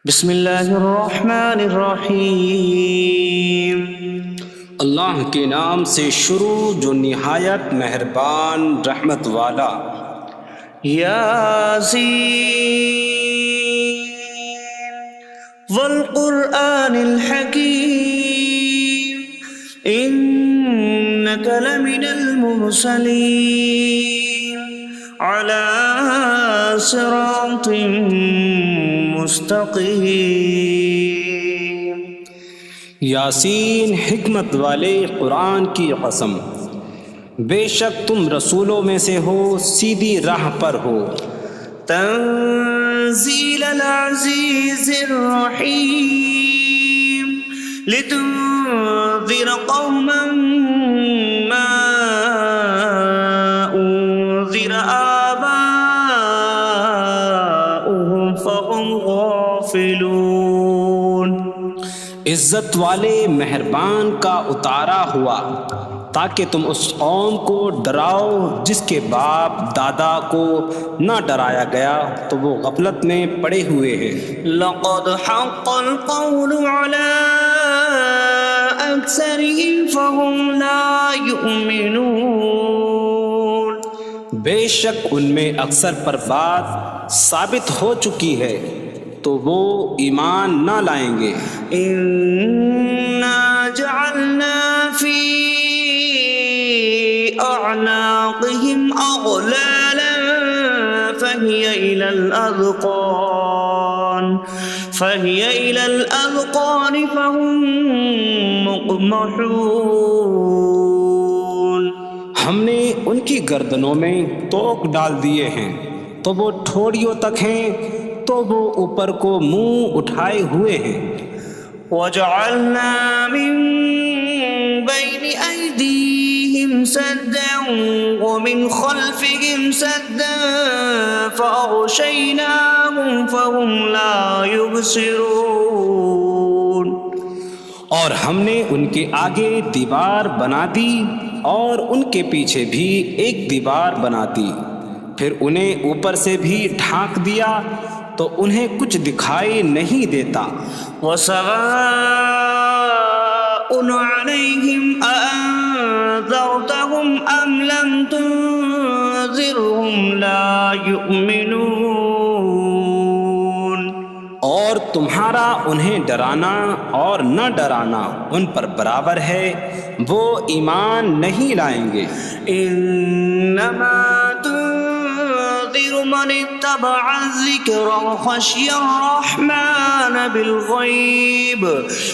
بسم اللہ الرحمن الرحیم۔ اللہ کے نام سے شروع جو نہایت مہربان رحمت والا۔ یاسین والقرآن الحکیم انک لمن المرسلین علی صراط مستقیم۔ یاسین حکمت والے قرآن کی قسم، بے شک تم رسولوں میں سے ہو، سیدھی راہ پر ہو۔ تنزیل العزیز الرحیم لتنذر قوما ما انذر آباؤهم فهم غافلون۔ عزت والے مہربان کا اتارا ہوا تاکہ تم اس قوم کو ڈراؤ جس کے باپ دادا کو نہ ڈرایا گیا تو وہ غفلت میں پڑے ہوئے ہیں۔ لقد حق القول على أكثرهم فهم لا يؤمنون۔ بے شک ان میں اکثر پر بات ثابت ہو چکی ہے تو وہ ایمان نہ لائیں گے۔ إنا جعلنا في أعناقهم أغلالا فهي إلى الأذقان فهم مقمحون۔ ہم نے ان کی گردنوں میں توق ڈال دیے ہیں تو وہ ٹھوڑیوں تک ہیں، تو وہ اوپر کو منہ اٹھائے ہوئے ہیں۔ وجعلنا من بين أيديهم سدا ومن خلفهم سدا فأغشيناهم فهم لا يبصرون۔ اور ہم نے ان کے آگے دیوار بنا دی اور ان کے پیچھے بھی ایک دیوار بنا دی، پھر انہیں اوپر سے بھی ڈھانک دیا تو انہیں کچھ دکھائی نہیں دیتا۔ وسواء عليهم أأنذرتهم أم لم تنذرهم لا يؤمنون۔ اور تمہارا انہیں ڈرانا اور نہ ڈرانا ان پر برابر ہے، وہ ایمان نہیں لائیں گے۔ انما تنذر من اتبع الذکر وخشی الرحمن بالغیب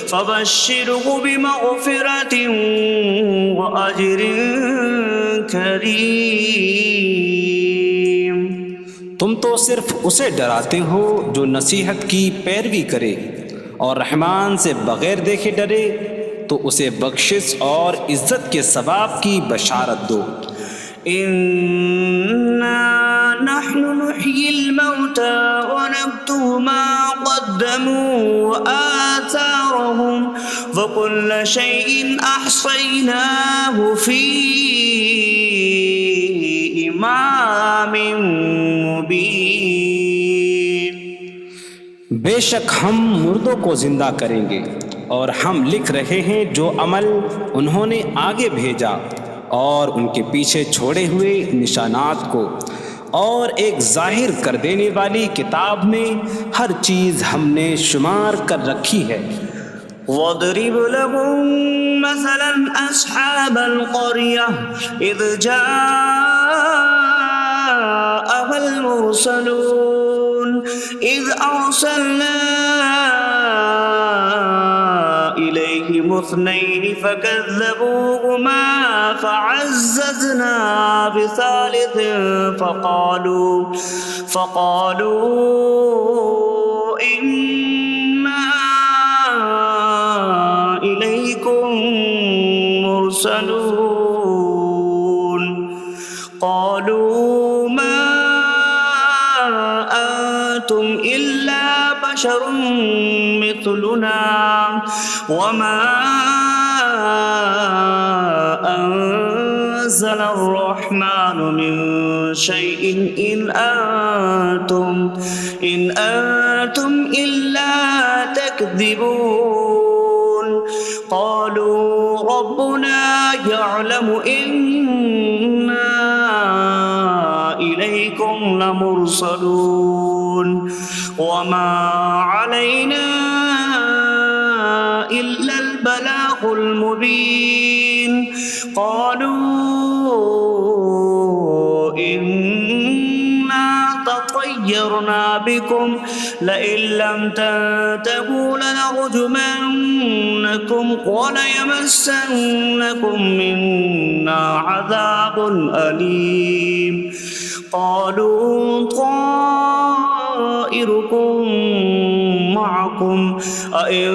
فبشره بمغفرة واجر کریم۔ تم تو صرف اسے ڈراتے ہو جو نصیحت کی پیروی کرے اور رحمان سے بغیر دیکھے ڈرے، تو اسے بخشش اور عزت کے ثواب کی بشارت دو۔ انا نحن نحيي الموتى ونكتب ما قدموا وآثارهم وكل شيء أحصيناه في إمام مبين۔ بے شک ہم مردوں کو زندہ کریں گے اور ہم لکھ رہے ہیں جو عمل انہوں نے آگے بھیجا اور ان کے پیچھے چھوڑے ہوئے نشانات کو، اور ایک ظاہر کر دینے والی کتاب میں ہر چیز ہم نے شمار کر رکھی ہے۔ وَاضْرِبْ لَهُم مَّثَلًا أَصْحَابَ الْقَرْيَةِ إِذْ جَاءَهَا الْمُرْسَلُونَ إِذْ أَرْسَلْنَا إِلَيْهِمُ اثْنَيْنِ فَكَذَّبُوهُمَا فَعَزَّزْنَا بِثَالِثٍ فَقَالُوا إِنَّا إِلَيْكُمْ مُرْسَلُونَ۔ قَالُوا مَا أَنتُمْ إِلَّا بَشَرٌ مِثْلُنَا وَمَا أَنتُمْ نزل الرحمن من شيء إن أنتم إلا تكذبون قالوا ربنا يعلم إنا إليكم لمرسلون وما علينا إلا البلاغ المبين قالوا إنا تطيرنا بكم لئن لم تنتهوا لنرجمنكم وليمسنكم منا عذاب أليم قالوا طائركم معكم أئن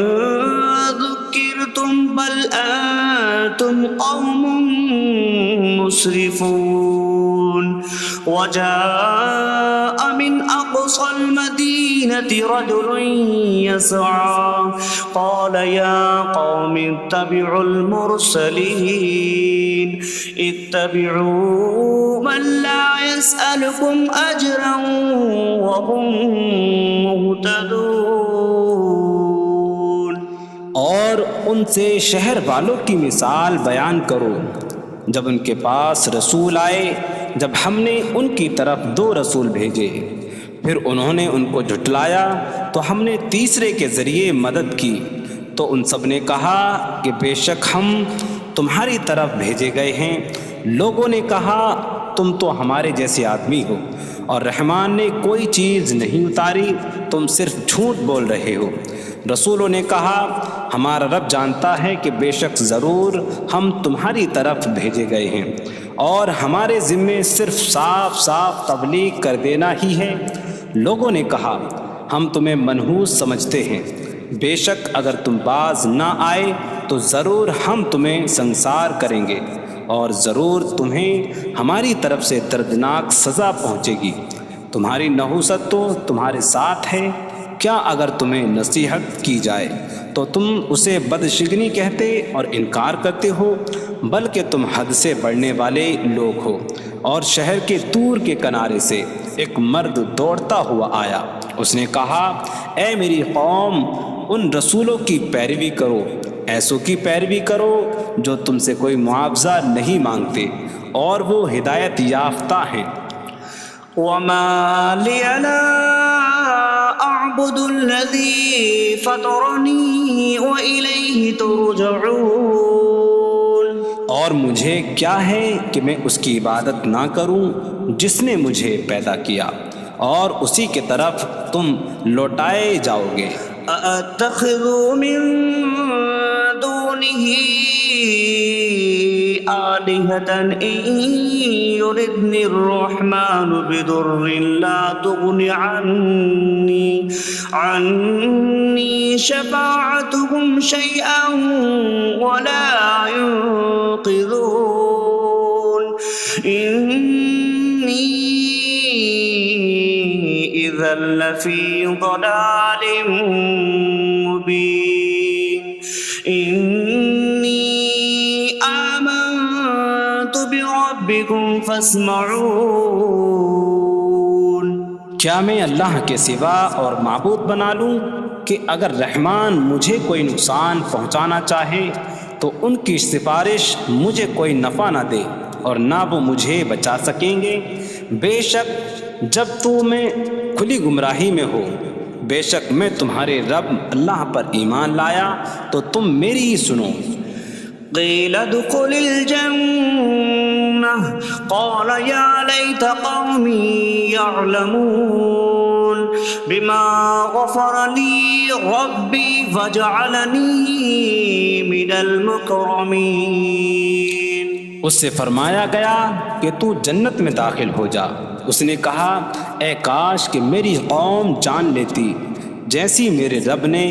ذكرتم بل أنتم قوم مسرفون وجاء من أقصى المدينة رجل يسعى قال يا قوم اتبعوا المرسلين اتبعوا من لا يسألكم أجرا وهم مهتدون اور ان سے شہر والوں کی مثال بیان کرو جب ان کے پاس رسول آئے جب ہم نے ان کی طرف 2 رسول بھیجے پھر انہوں نے ان کو جھٹلایا تو ہم نے تیسرے کے ذریعے مدد کی تو ان سب نے کہا کہ بے شک ہم تمہاری طرف بھیجے گئے ہیں لوگوں نے کہا تم تو ہمارے جیسے آدمی ہو اور رحمان نے کوئی چیز نہیں اتاری تم صرف جھوٹ بول رہے ہو رسولوں نے کہا ہمارا رب جانتا ہے کہ بے شک ضرور ہم تمہاری طرف بھیجے گئے ہیں اور ہمارے ذمے صرف صاف صاف تبلیغ کر دینا ہی ہے لوگوں نے کہا ہم تمہیں منحوس سمجھتے ہیں بے شک اگر تم باز نہ آئے تو ضرور ہم تمہیں سنسار کریں گے اور ضرور تمہیں ہماری طرف سے دردناک سزا پہنچے گی تمہاری نحوست تو تمہارے ساتھ ہے کیا اگر تمہیں نصیحت کی جائے تو تم اسے بدشگنی کہتے اور انکار کرتے ہو بلکہ تم حد سے بڑھنے والے لوگ ہو اور شہر کے دور کے کنارے سے ایک مرد دوڑتا ہوا آیا اس نے کہا اے میری قوم ان رسولوں کی پیروی کرو ایسوں کی پیروی کرو جو تم سے کوئی معاوضہ نہیں مانگتے اور وہ ہدایت یافتہ ہیں وما لي لا أعبد الذي فطرني وإليه ترجعون اور مجھے کیا ہے کہ میں اس کی عبادت نہ کروں جس نے مجھے پیدا کیا اور اسی کی طرف تم لوٹائے جاؤ گے أأتخذ من دونه آلهة إن يردني الرحمن بضر لا تغن عني شفاعتهم شيئا ولا ينقذون إني إذا لفي ضلال مبين إني آمنت بربكم فاسمعون کیا میں اللہ کے سوا اور معبود بنا لوں کہ اگر رحمان مجھے کوئی نقصان پہنچانا چاہے تو ان کی سفارش مجھے کوئی نفع نہ دے اور نہ وہ مجھے بچا سکیں گے بے شک جب تم کھلی گمراہی میں ہو بے شک میں تمہارے رب اللہ پر ایمان لایا تو تم میری ہی سنو قيل ادخل الجنة قال يا ليت قومي يعلمون بما غفر لي ربي فجعلني من المكرمين اس سے فرمایا گیا کہ تو جنت میں داخل ہو جا اس نے کہا اے کاش کہ میری قوم جان لیتی جیسی میرے رب نے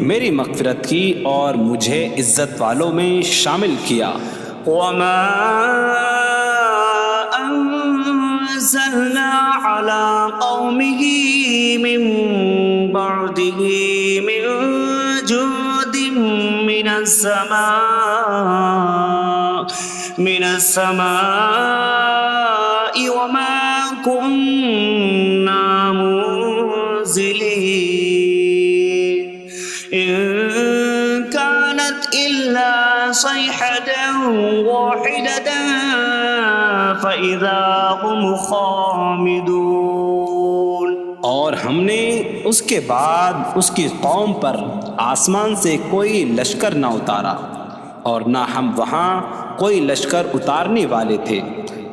میری مغفرت کی اور مجھے عزت والوں میں شامل کیا وما أنزلنا على قومه من بعده من جود من السماء من السماء وما كنا منزلين إن كانت إلا صيحة واحدة فإذا هم خامدون. اور ہم نے اس کے بعد اس کی قوم پر آسمان سے کوئی لشکر نہ اتارا اور نہ ہم وہاں کوئی لشکر اتارنے والے تھے.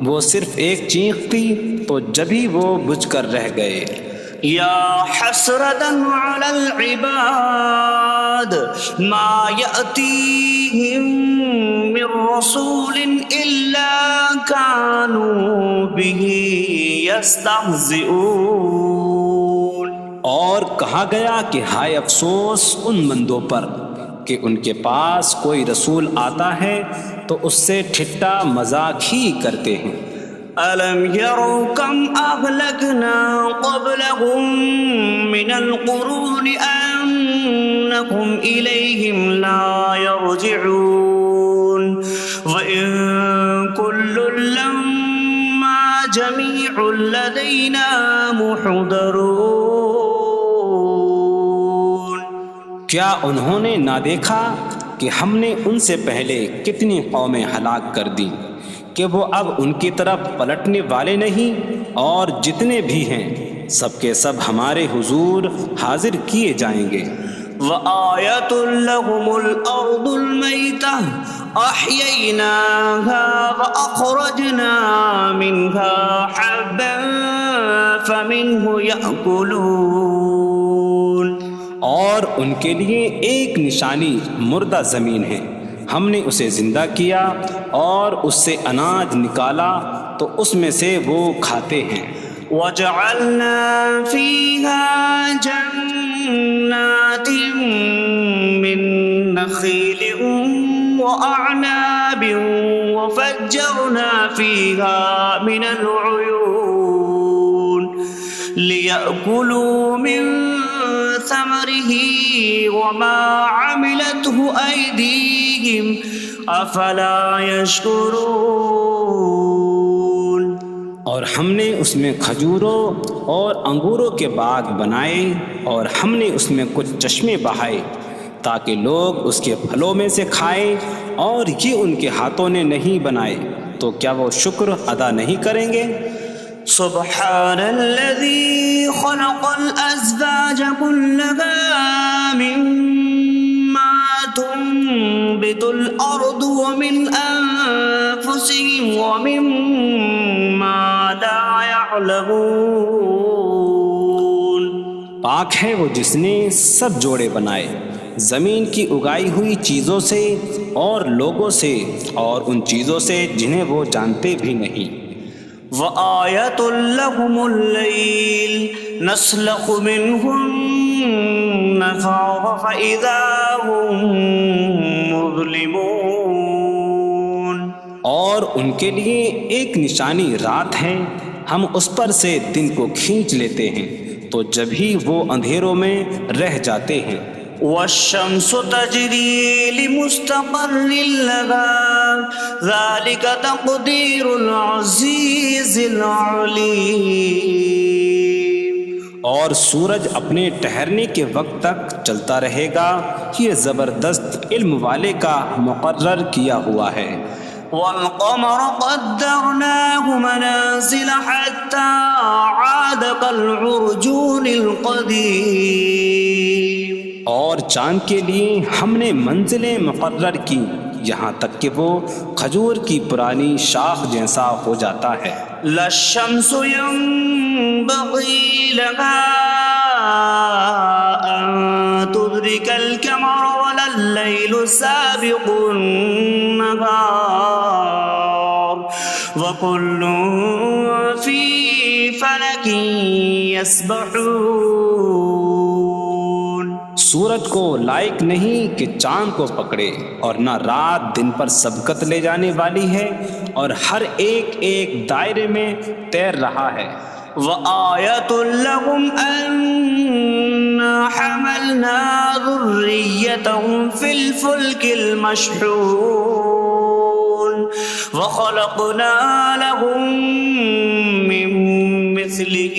وہ صرف ایک چیخ تھی تو جبھی وہ بجھ کر رہ گئے. یا حسرة على العباد ما يأتيهم من رسول إلا كانوا به يستهزئون. اور کہا گیا کہ ہائے افسوس ان بندوں پر کہ ان کے پاس کوئی رسول آتا ہے تو اس سے ٹھٹا مذاق ہی کرتے ہیں. ألم يروا كم أهلكنا قبلهم من القرون أنكم إليهم لا يرجعون وإن كل لما جميع لدينا محضرون. کیا انہوں نے نہ دیکھا کہ ہم نے ان سے پہلے کتنی قومیں ہلاک کر دیں کہ وہ اب ان کی طرف پلٹنے والے نہیں، اور جتنے بھی ہیں سب کے سب ہمارے حضور حاضر کیے جائیں گے. وآیۃ لہم الارض المیتہ احییناہا واخرجنا منہا حبا فمنہ یأکلون. اور ان کے لیے ایک نشانی مردہ زمین ہے، ہم نے اسے زندہ کیا اور اس سے اناج نکالا تو اس میں سے وہ کھاتے ہیں. وَجَعَلْنَا فِيهَا جَنَّاتٍ مِّن نَخِيلٍ وَأَعْنَابٍ وَفَجَّرْنَا فِيهَا مِنَ الْعُيُونِ لِيَأْكُلُوا مِن ثَمَرِهِ وَمَا عَمِلَتْهُ أَيْدِيهِمْ أَفَلَا يَشْكُرُونَ. اور ہم نے اس میں کھجوروں اور انگوروں کے باغ بنائے اور ہم نے اس میں کچھ چشمے بہائے تاکہ لوگ اس کے پھلوں میں سے کھائیں، اور یہ ان کے ہاتھوں نے نہیں بنائے تو کیا وہ شکر ادا نہیں کریں گے؟ سبحان الذي خلق الأزواج كلها مما تنبت الأرض ومن أنفسهم ومما لا يعلمون. پاک ہے وہ جس نے سب جوڑے بنائے زمین کی اگائی ہوئی چیزوں سے اور لوگوں سے اور ان چیزوں سے جنہیں وہ جانتے بھی نہیں. وآیۃ لہم اللیل نسلخ منہ النہار فإذا هم مظلمون. اور ان کے لیے ایک نشانی رات ہے، ہم اس پر سے دن کو کھینچ لیتے ہیں تو جبھی وہ اندھیروں میں رہ جاتے ہیں. والشمس تجری لمستقر لها ذلك تقدیر العزیز العلیم. اور سورج اپنے ٹھہرنے کے وقت تک چلتا رہے گا، یہ زبردست علم والے کا مقرر کیا ہوا ہے. والقمر قدرناه منازل حتى عاد كالعرجون القديم. اور چاند کے لیے ہم نے منزلیں مقرر کی یہاں تک کہ وہ کھجور کی پرانی شاخ جیسا ہو جاتا ہے. لا الشمس ينبغي لها أن تدرك القمر ولا الليل سابق النهار وكل في فلك يسبحون. سورج کو لائق نہیں کہ چاند کو پکڑے، اور نہ رات دن پر سبقت لے جانے والی ہے، اور ہر ایک ایک دائرے میں تیر رہا ہے. وآیۃ لہم انا حملنا ذریتہم فی الفلک المشحون. وخلقنا لهم من مثله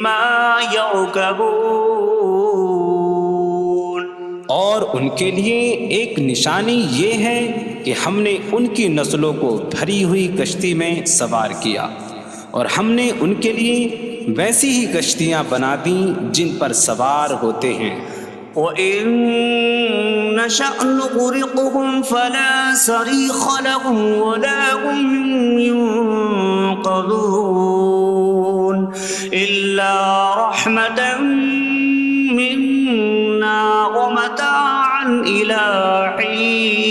ما يركبون. اور ان کے لیے ایک نشانی یہ ہے کہ ہم نے ان کی نسلوں کو بھری ہوئی کشتی میں سوار کیا، اور ہم نے ان کے لیے ویسی ہی کشتیاں بنا دیں جن پر سوار ہوتے ہیں. وَإِن نَّشَأْ نُغْرِقْهُمْ فَلَا صَرِيخَ لَهُمْ وَلَا هُمْ يُنقَذُونَ إِلَّا رَحْمَةً مِّنَّا وَمَتَاعًا إِلَىٰ حِينٍ.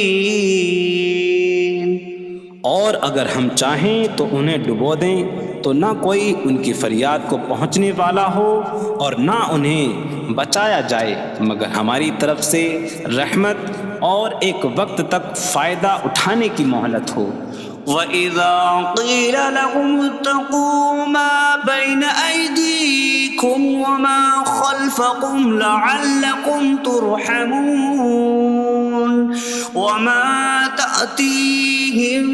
اور اگر ہم چاہیں تو انہیں ڈبو دیں تو نہ کوئی ان کی فریاد کو پہنچنے والا ہو اور نہ انہیں بچایا جائے مگر ہماری طرف سے رحمت اور ایک وقت تک فائدہ اٹھانے کی مہلت ہو. وَإِذَا قِيلَ لَهُمُ اتَّقُوا مَا بَيْنَ أَيْدِيكُمْ وَمَا خَلْفَكُمْ لَعَلَّكُمْ تُرْحَمُونَ وَمَا تَأْتِيهِم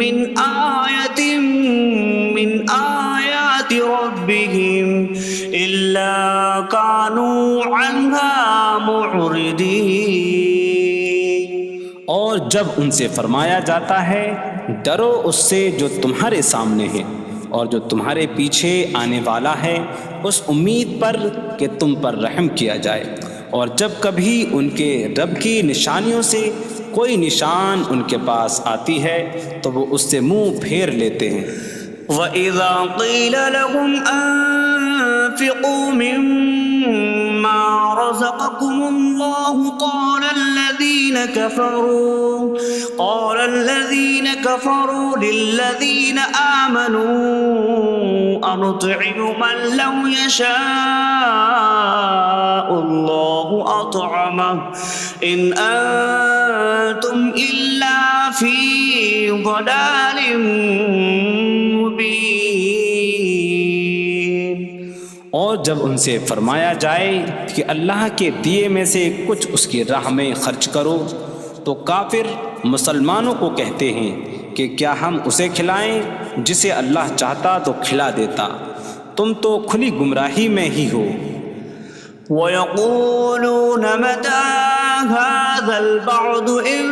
مِّنْ آيَةٍ مِّنْ آيَاتِ رَبِّهِمْ إِلَّا كَانُوا عَنْهَا مُعْرِضِينَ. اور جب ان سے فرمایا جاتا ہے ڈرو اس سے جو تمہارے سامنے ہے اور جو تمہارے پیچھے آنے والا ہے، اس امید پر کہ تم پر رحم کیا جائے، اور جب کبھی ان کے رب کی نشانیوں سے کوئی نشان ان کے پاس آتی ہے تو وہ اس سے منہ پھیر لیتے ہیں. وَإِذَا قِيلَ لَهُمْ أَنفِقُوا مِمَّا رَزَقَكُمُ اللَّهُ قَالَ الَّذِينَ كَفَرُوا لِلَّذِينَ آمَنُوا أَنُطْعِمُ مَن لَّوْ يَشَاءُ اللَّهُ أَطْعَمَهُ إِنْ أَنتُمْ إِلَّا فِي ضَلَالٍ مبین. اور جب ان سے فرمایا جائے کہ اللہ کے دیے میں سے کچھ اس کی راہ میں خرچ کرو تو کافر مسلمانوں کو کہتے ہیں کہ کیا ہم اسے کھلائیں جسے اللہ چاہتا تو کھلا دیتا، تم تو کھلی گمراہی میں ہی ہو. وَيَقُولُونَ مَتَىٰ هَٰذَا الْوَعْدُ إِن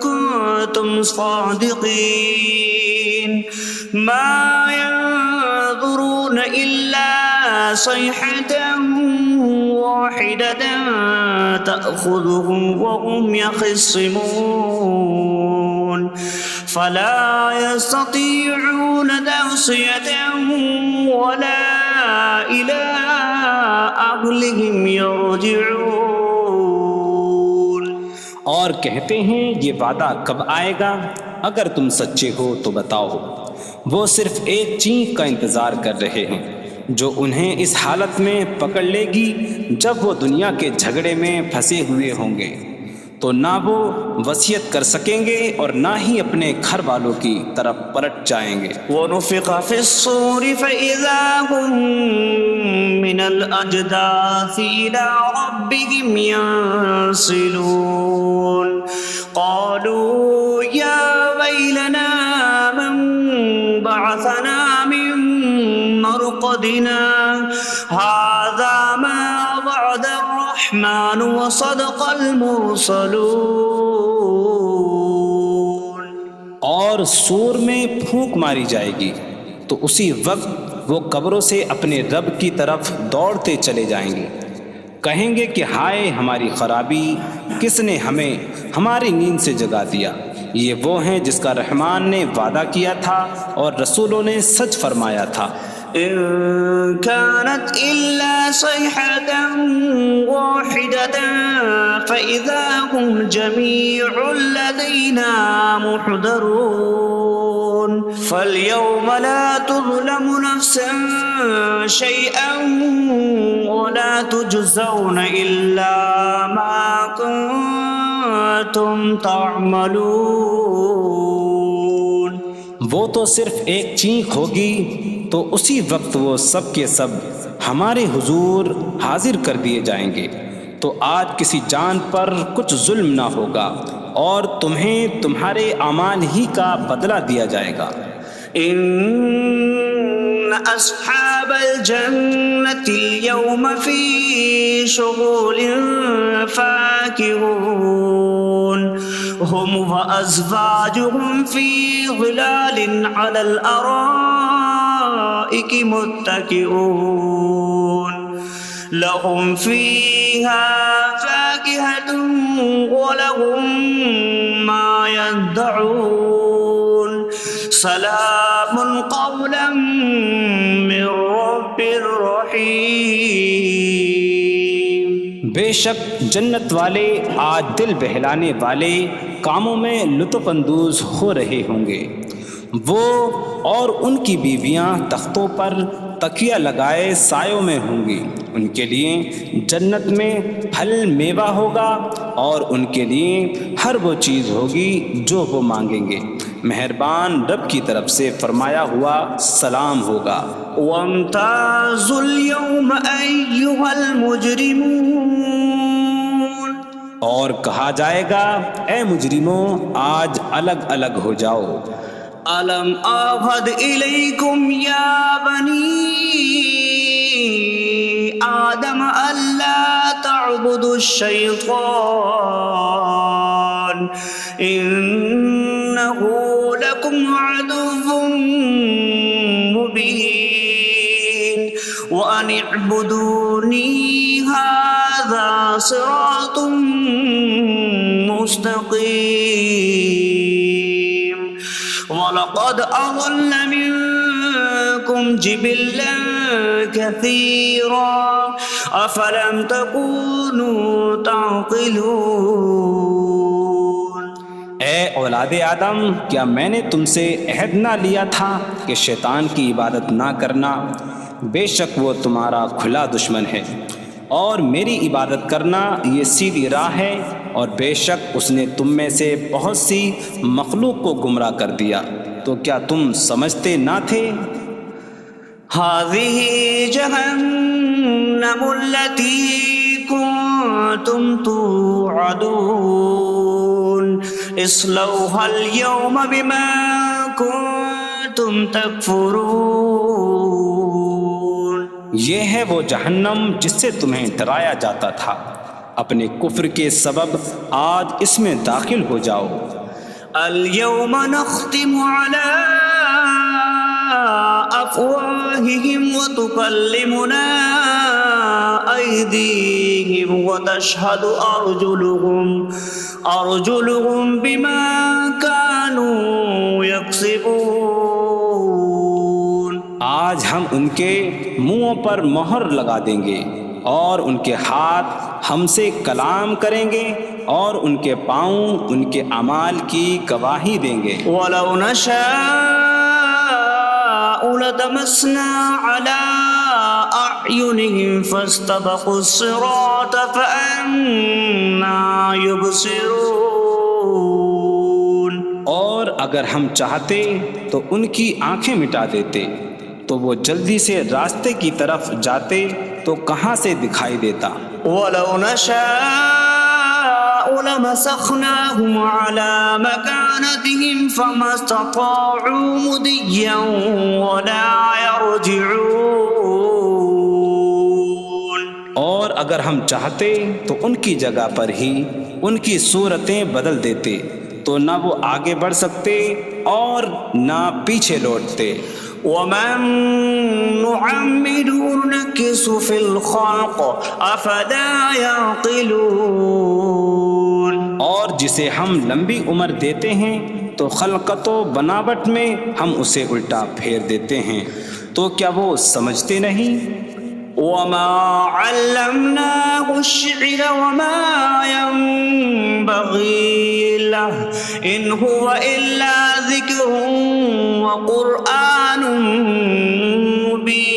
كُنتُمْ صَادِقِينَ مَا يَنظُرُونَ إِلَّا صَيْحَةً وَاحِدَةً تَأْخُذُهُمْ وَهُمْ يَخِصِّمُونَ فَلَا يَسْتَطِيعُونَ تَوْصِيَةً وَلَا إِلَىٰ أَهْلِهِمْ يَرْجِعُونَ. اور کہتے ہیں یہ وعدہ کب آئے گا؟ اگر تم سچے ہو تو بتاؤ. وہ صرف ایک چینک کا انتظار کر رہے ہیں جو انہیں اس حالت میں پکڑ لے گی جب وہ دنیا کے جھگڑے میں پھنسے ہوئے ہوں گے، تو نہ وہ وصیت کر سکیں گے اور نہ ہی اپنے گھر والوں کی طرف پلٹ جائیں گے. وَنُفِخَ فِي الصُّورِ فَإِذَا هُم مِّنَ الْأَجْدَاثِ إِلَىٰ رَبِّهِمْ يَنسِلُونَ قَالُوا يَا وَيْلَنَا مَن بَعَثَنَا مِن مَّرْقَدِنَا هَٰذَا مَا وَعَدَ الرَّحْمَٰنُ وَصَدَقَ الْمُرْسَلُونَ. اور سور میں پھونک ماری جائے گی تو اسی وقت وہ قبروں سے اپنے رب کی طرف دوڑتے چلے جائیں گے، کہیں گے کہ ہائے ہماری خرابی، کس نے ہمیں ہماری نیند سے جگا دیا. یہ وہ ہیں جس کا رحمان نے وعدہ کیا تھا اور رسولوں نے سچ فرمایا تھا. إن كانت إلا صيحة واحدة فإذا هم جميع لدينا محضرون. فاليوم لا تظلم نفس شيئا ولا تجزون إلا ما كنتم تعملون. وہ تو صرف ایک چینک ہوگی تو اسی وقت وہ سب کے سب ہمارے حضور حاضر کر دیے جائیں گے، تو آج کسی جان پر کچھ ظلم نہ ہوگا اور تمہیں تمہارے اعمال ہی کا بدلہ دیا جائے گا۔ إن أصحاب الجنة اليوم في شغل فاكهون هم وأزواجهم في ظلال على الأرائك متكئون لهم فيها فاكهة ولهم ما يدعون سلام قولا من رب رحیم۔ بے شک جنت والے آج دل بہلانے والے کاموں میں لطف اندوز ہو رہے ہوں گے۔ وہ اور ان کی بیویاں تختوں پر تکیہ لگائے سایوں میں ہوں گی۔ ان کے لیے جنت میں پھل میوہ ہوگا اور ان کے لیے ہر وہ چیز ہوگی جو وہ مانگیں گے۔ مہربان رب کی طرف سے فرمایا ہوا سلام ہوگا۔ وامتازوا اليوم أيها المجرمون، اور کہا جائے گا اے مجرموں آج الگ الگ ہو جاؤ۔ ألم أعهد إليكم يا بني آدم ألا تعبدوا الشيطان إنه لكم عدو مبين وأن اعبدوني هذا صراط مستقيم وَلَقَدْ أَضَلَّ مِنكُمْ جِبِلًّا كَثِيرًا أَفَلَمْ تَكُونُوا تَعْقِلُونَ۔ اے اولاد آدم، کیا میں نے تم سے عہد نہ لیا تھا کہ شیطان کی عبادت نہ کرنا؟ بے شک وہ تمہارا کھلا دشمن ہے، اور میری عبادت کرنا یہ سیدھی راہ ہے، اور بے شک اس نے تم میں سے بہت سی مخلوق کو گمراہ کر دیا، تو کیا تم سمجھتے نہ تھے؟ هذه جهنم التي كنتم توعدون اصلوها اليوم بما كنتم تكفرون۔ یہ ہے وہ جہنم جس سے تمہیں ڈرایا جاتا تھا، اپنے کفر کے سبب آج اس میں داخل ہو جاؤ۔ اليوم نختم على أفواههم وتكلمنا أيديهم وتشهد أرجلهم بما كانوا يكسبون۔ آج ہم ان کے منہوں پر مہر لگا دیں گے، اور ان کے ہاتھ ہم سے کلام کریں گے، اور ان کے پاؤں ان کے اعمال کی گواہی دیں گے۔ وَلَوْ نَشَاءُ لَطَمَسْنَا عَلَىٰ أَعْيُنِهِمْ فَاسْتَبَقُوا الصِّرَاطَ فَأَنَّىٰ يُبْصِرُونَ۔ اور اگر ہم چاہتے تو ان کی آنکھیں مٹا دیتے، تو وہ جلدی سے راستے کی طرف جاتے تو کہاں سے دکھائی دیتا۔ وَلَوْ نَشَاءُ لَمَسَخْنَاهُمْ عَلَىٰ مَكَانَتِهِمْ فَمَا اسْتَطَاعُوا مُضِيًّا وَلَا يَرْجِعُونَ۔ اور اگر ہم چاہتے تو ان کی جگہ پر ہی ان کی صورتیں بدل دیتے، تو نہ وہ آگے بڑھ سکتے اور نہ پیچھے لوٹتے۔ وَمَن نُّعَمِّرْهُ نُنَكِّسْهُ فِي الْخَلْقِ أَفَلَا يَعْقِلُونَ۔ اور جسے ہم لمبی عمر دیتے ہیں تو خلقت و بناوٹ میں ہم اسے الٹا پھیر دیتے ہیں، تو کیا وہ سمجھتے نہیں؟ وَمَا عَلَّمْنَاهُ الشِّعْرَ وَمَا يَنبَغِي لَهُ إِنْ هُوَ إِلَّا ذِكْرٌ وَقُرْآنٌ مُّبِينٌ۔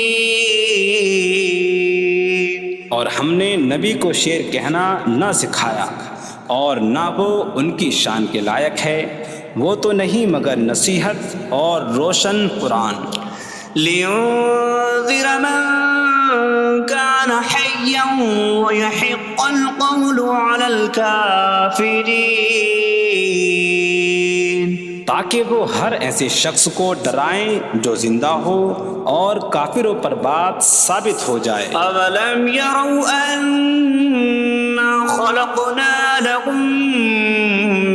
اور ہم نے نبی کو شعر کہنا نہ سکھایا، اور نہ وہ ان کی شان کے لائق ہے، وہ تو نہیں مگر نصیحت اور روشن قرآن۔ لِيُنذِرَ مَن كَانَ حَيًّا حيا ويحق القول على الكافرين تاکہ وہ ہر ایسے شخص کو ڈرائیں جو زندہ ہو اور کافروں پر بات ثابت ہو جائے۔ أولم يروا أنا خلقنا لهم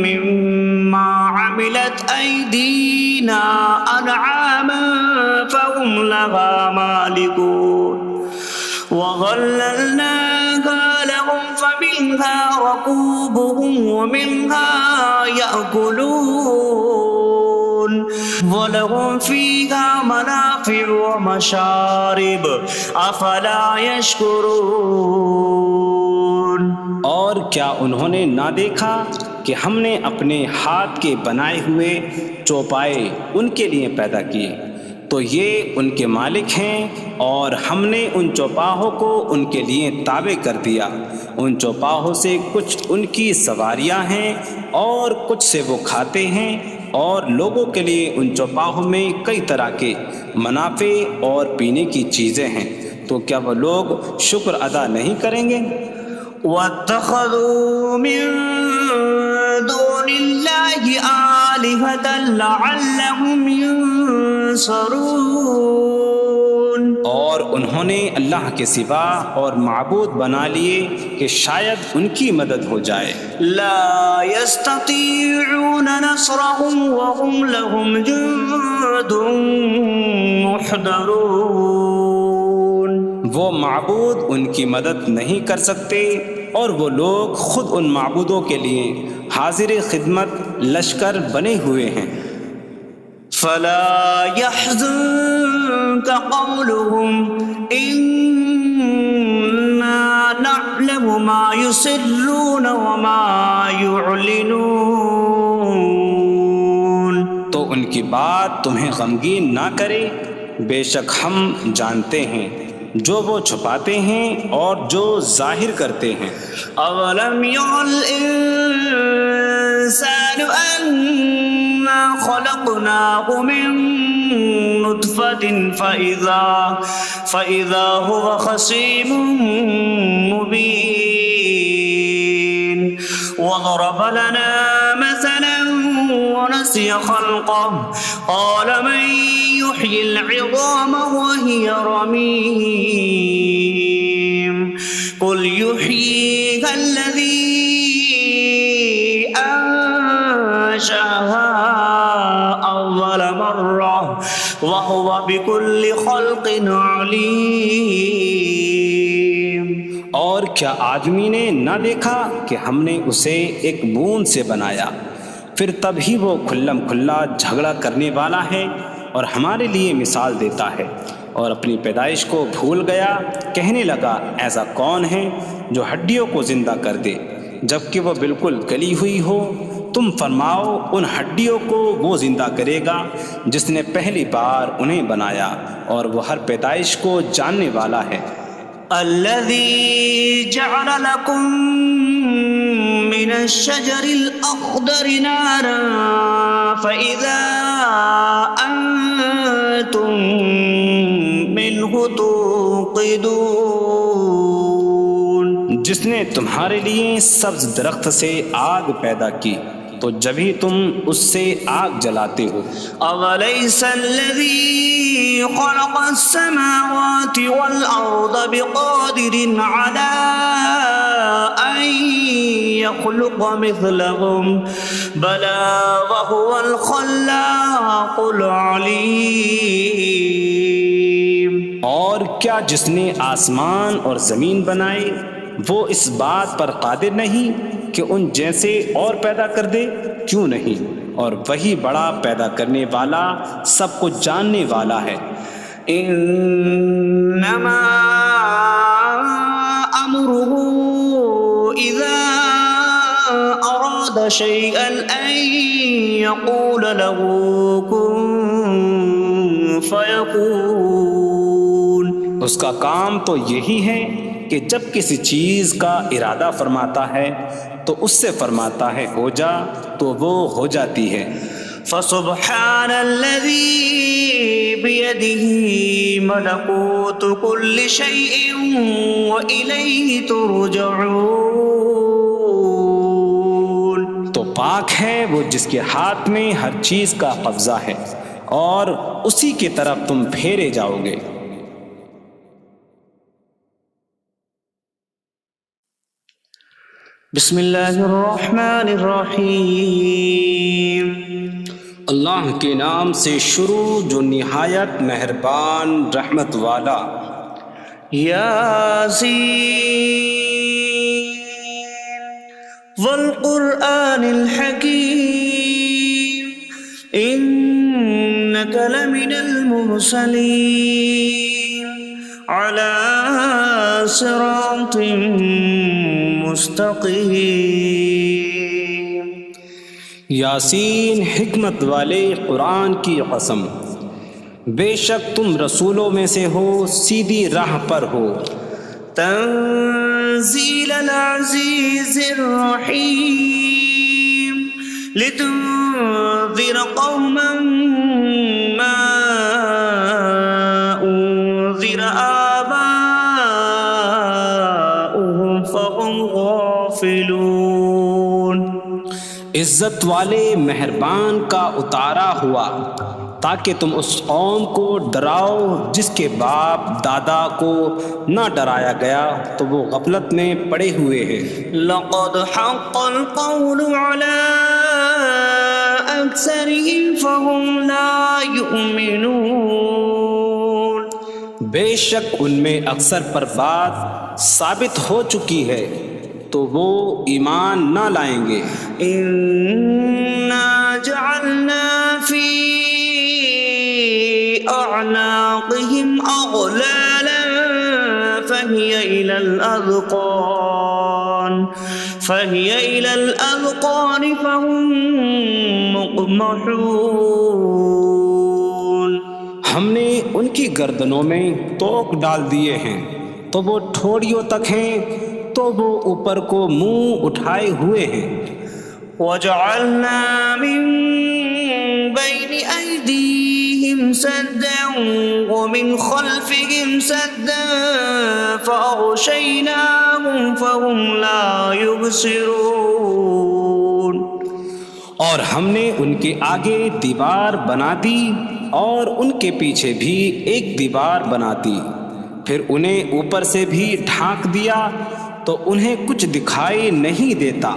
مما عملت أيدينا أنعاما فهم لها مالكون وظللناها لهم فمنها ركوبهم ومنها يأكلون وَلَهُمْ فِيهَا مَنَافِعُ وَمَشَارِبُ أَفَلَا يَشْكُرُونَ۔ اور کیا انہوں نے نہ دیکھا کہ ہم نے اپنے ہاتھ کے بنائے ہوئے چوپائے ان کے لیے پیدا کیے، تو یہ ان کے مالک ہیں، اور ہم نے ان چوپاہوں کو ان کے لیے تابع کر دیا۔ ان چوپاہوں سے کچھ ان کی سواریاں ہیں اور کچھ سے وہ کھاتے ہیں، اور لوگوں کے لیے ان چوپاہوں میں کئی طرح کے منافع اور پینے کی چیزیں ہیں، تو کیا وہ لوگ شکر ادا نہیں کریں گے؟ وَاتَّخَذُوا مِن دُونِ اللَّهِ آلِهَةً لَعَلَّهُمْ يُنصَرُونَ۔ اور انہوں نے اللہ کے سوا اور معبود بنا لیے کہ شاید ان کی مدد ہو جائے۔ لا يستطيعون نصرهم وهم لهم جند محضرون۔ وہ معبود ان کی مدد نہیں کر سکتے، اور وہ لوگ خود ان معبودوں کے لیے حاضر خدمت لشکر بنے ہوئے ہیں۔ فلا يحزنك قولهم إنا نعلم ما يسرون وما يعلنون۔ تو ان کی بات تمہیں غمگین نہ کرے، بے شک ہم جانتے ہیں جو وہ چھپاتے ہیں اور جو ظاہر کرتے ہیں۔ اولم ير الانسان انا خلقناه من نطفة فإذا هو خصيم مبين وضرب لنا مثلا ونسي خلقه قال من يحيي العظام وهي رميم قل يحييها الذي أنشأها أول مرة وهو بكل خلق عليم۔ اور کیا آدمی نے نہ دیکھا کہ ہم نے اسے ایک بوند سے بنایا، پھر تب ہی وہ کھلم کھلا جھگڑا کرنے والا ہے اور ہمارے لیے مثال دیتا ہے، اور اپنی پیدائش کو بھول گیا، کہنے لگا ایسا کون ہے جو ہڈیوں کو زندہ کر دے جبکہ وہ بالکل گلی ہوئی ہو؟ تم فرماؤ ان ہڈیوں کو وہ زندہ کرے گا جس نے پہلی بار انہیں بنایا، اور وہ ہر پیدائش کو جاننے والا ہے۔ الذي جعل لكم من الشجر الأخضر نارا فإذا أنتم منه توقدون۔ جس نے تمہارے لیے سبز درخت سے آگ پیدا کی تو جب ہی تم اس سے آگ جلاتے ہو۔ أَوَلَيْسَ الَّذِي خَلَقَ السَّمَاوَاتِ وَالْأَرْضَ بِقَادِرٍ عَلَىٰ أَن يَخْلُقَ مِثْلَهُم بَلَىٰ وَهُوَ الْخَلَّاقُ الْعَلِيمُ۔ اور کیا جس نے آسمان اور زمین بنائے وہ اس بات پر قادر نہیں کہ ان جیسے اور پیدا کر دے؟ کیوں نہیں، اور وہی بڑا پیدا کرنے والا سب کچھ جاننے والا ہے۔ انما امره اذا اراد شيئا ان يقول له كن فيكون۔ اس کا کام تو یہی ہے کہ جب کسی چیز کا ارادہ فرماتا ہے تو اس سے فرماتا ہے ہو جا، تو وہ ہو جاتی ہے۔ فسبحان الذي بيده ملكوت كل شيء وإليه ترجعون. تو پاک ہے وہ جس کے ہاتھ میں ہر چیز کا قبضہ ہے اور اسی کی طرف تم پھیرے جاؤ گے. بسم اللہ الرحمن الرحیم. اللہ کے نام سے شروع جو نہایت مہربان رحمت والا. یاسین والقرآن الحکیم انک لمن المرسلین علی صراط مستقیم. یاسین حکمت والے قرآن کی قسم، بے شک تم رسولوں میں سے ہو، سیدھی راہ پر ہو. تنزیل العزیز الرحیم لتنذر قوما ما انذر آباؤهم فهم غافلون. عزت والے مہربان کا اتارا ہوا تاکہ تم اس قوم کو ڈراؤ جس کے باپ دادا کو نہ ڈرایا گیا تو وہ غفلت میں پڑے ہوئے ہیں. لقد حق القول على أكثرهم فهم لا يؤمنون. بے شک ان میں اکثر پر بات ثابت ہو چکی ہے تو وہ ایمان نہ لائیں گے. إنا جعلنا في أعناقهم أغلالا فهي إلى الأذقان فهم مقمحون. ہم نے ان کی گردنوں میں توق ڈال دیے ہیں تو وہ ٹھوڑیوں تک ہیں تو وہ اوپر کو منہ اٹھائے ہوئے ہیں. وجعلنا من بين أيديهم سدا ومن خلفهم سدا فأغشيناهم فهم لا يبصرون. اور ہم نے ان کے آگے دیوار بنا دی اور ان کے پیچھے بھی ایک دیوار بنا دی، پھر انہیں اوپر سے بھی ڈھانک دیا تو انہیں کچھ دکھائی نہیں دیتا.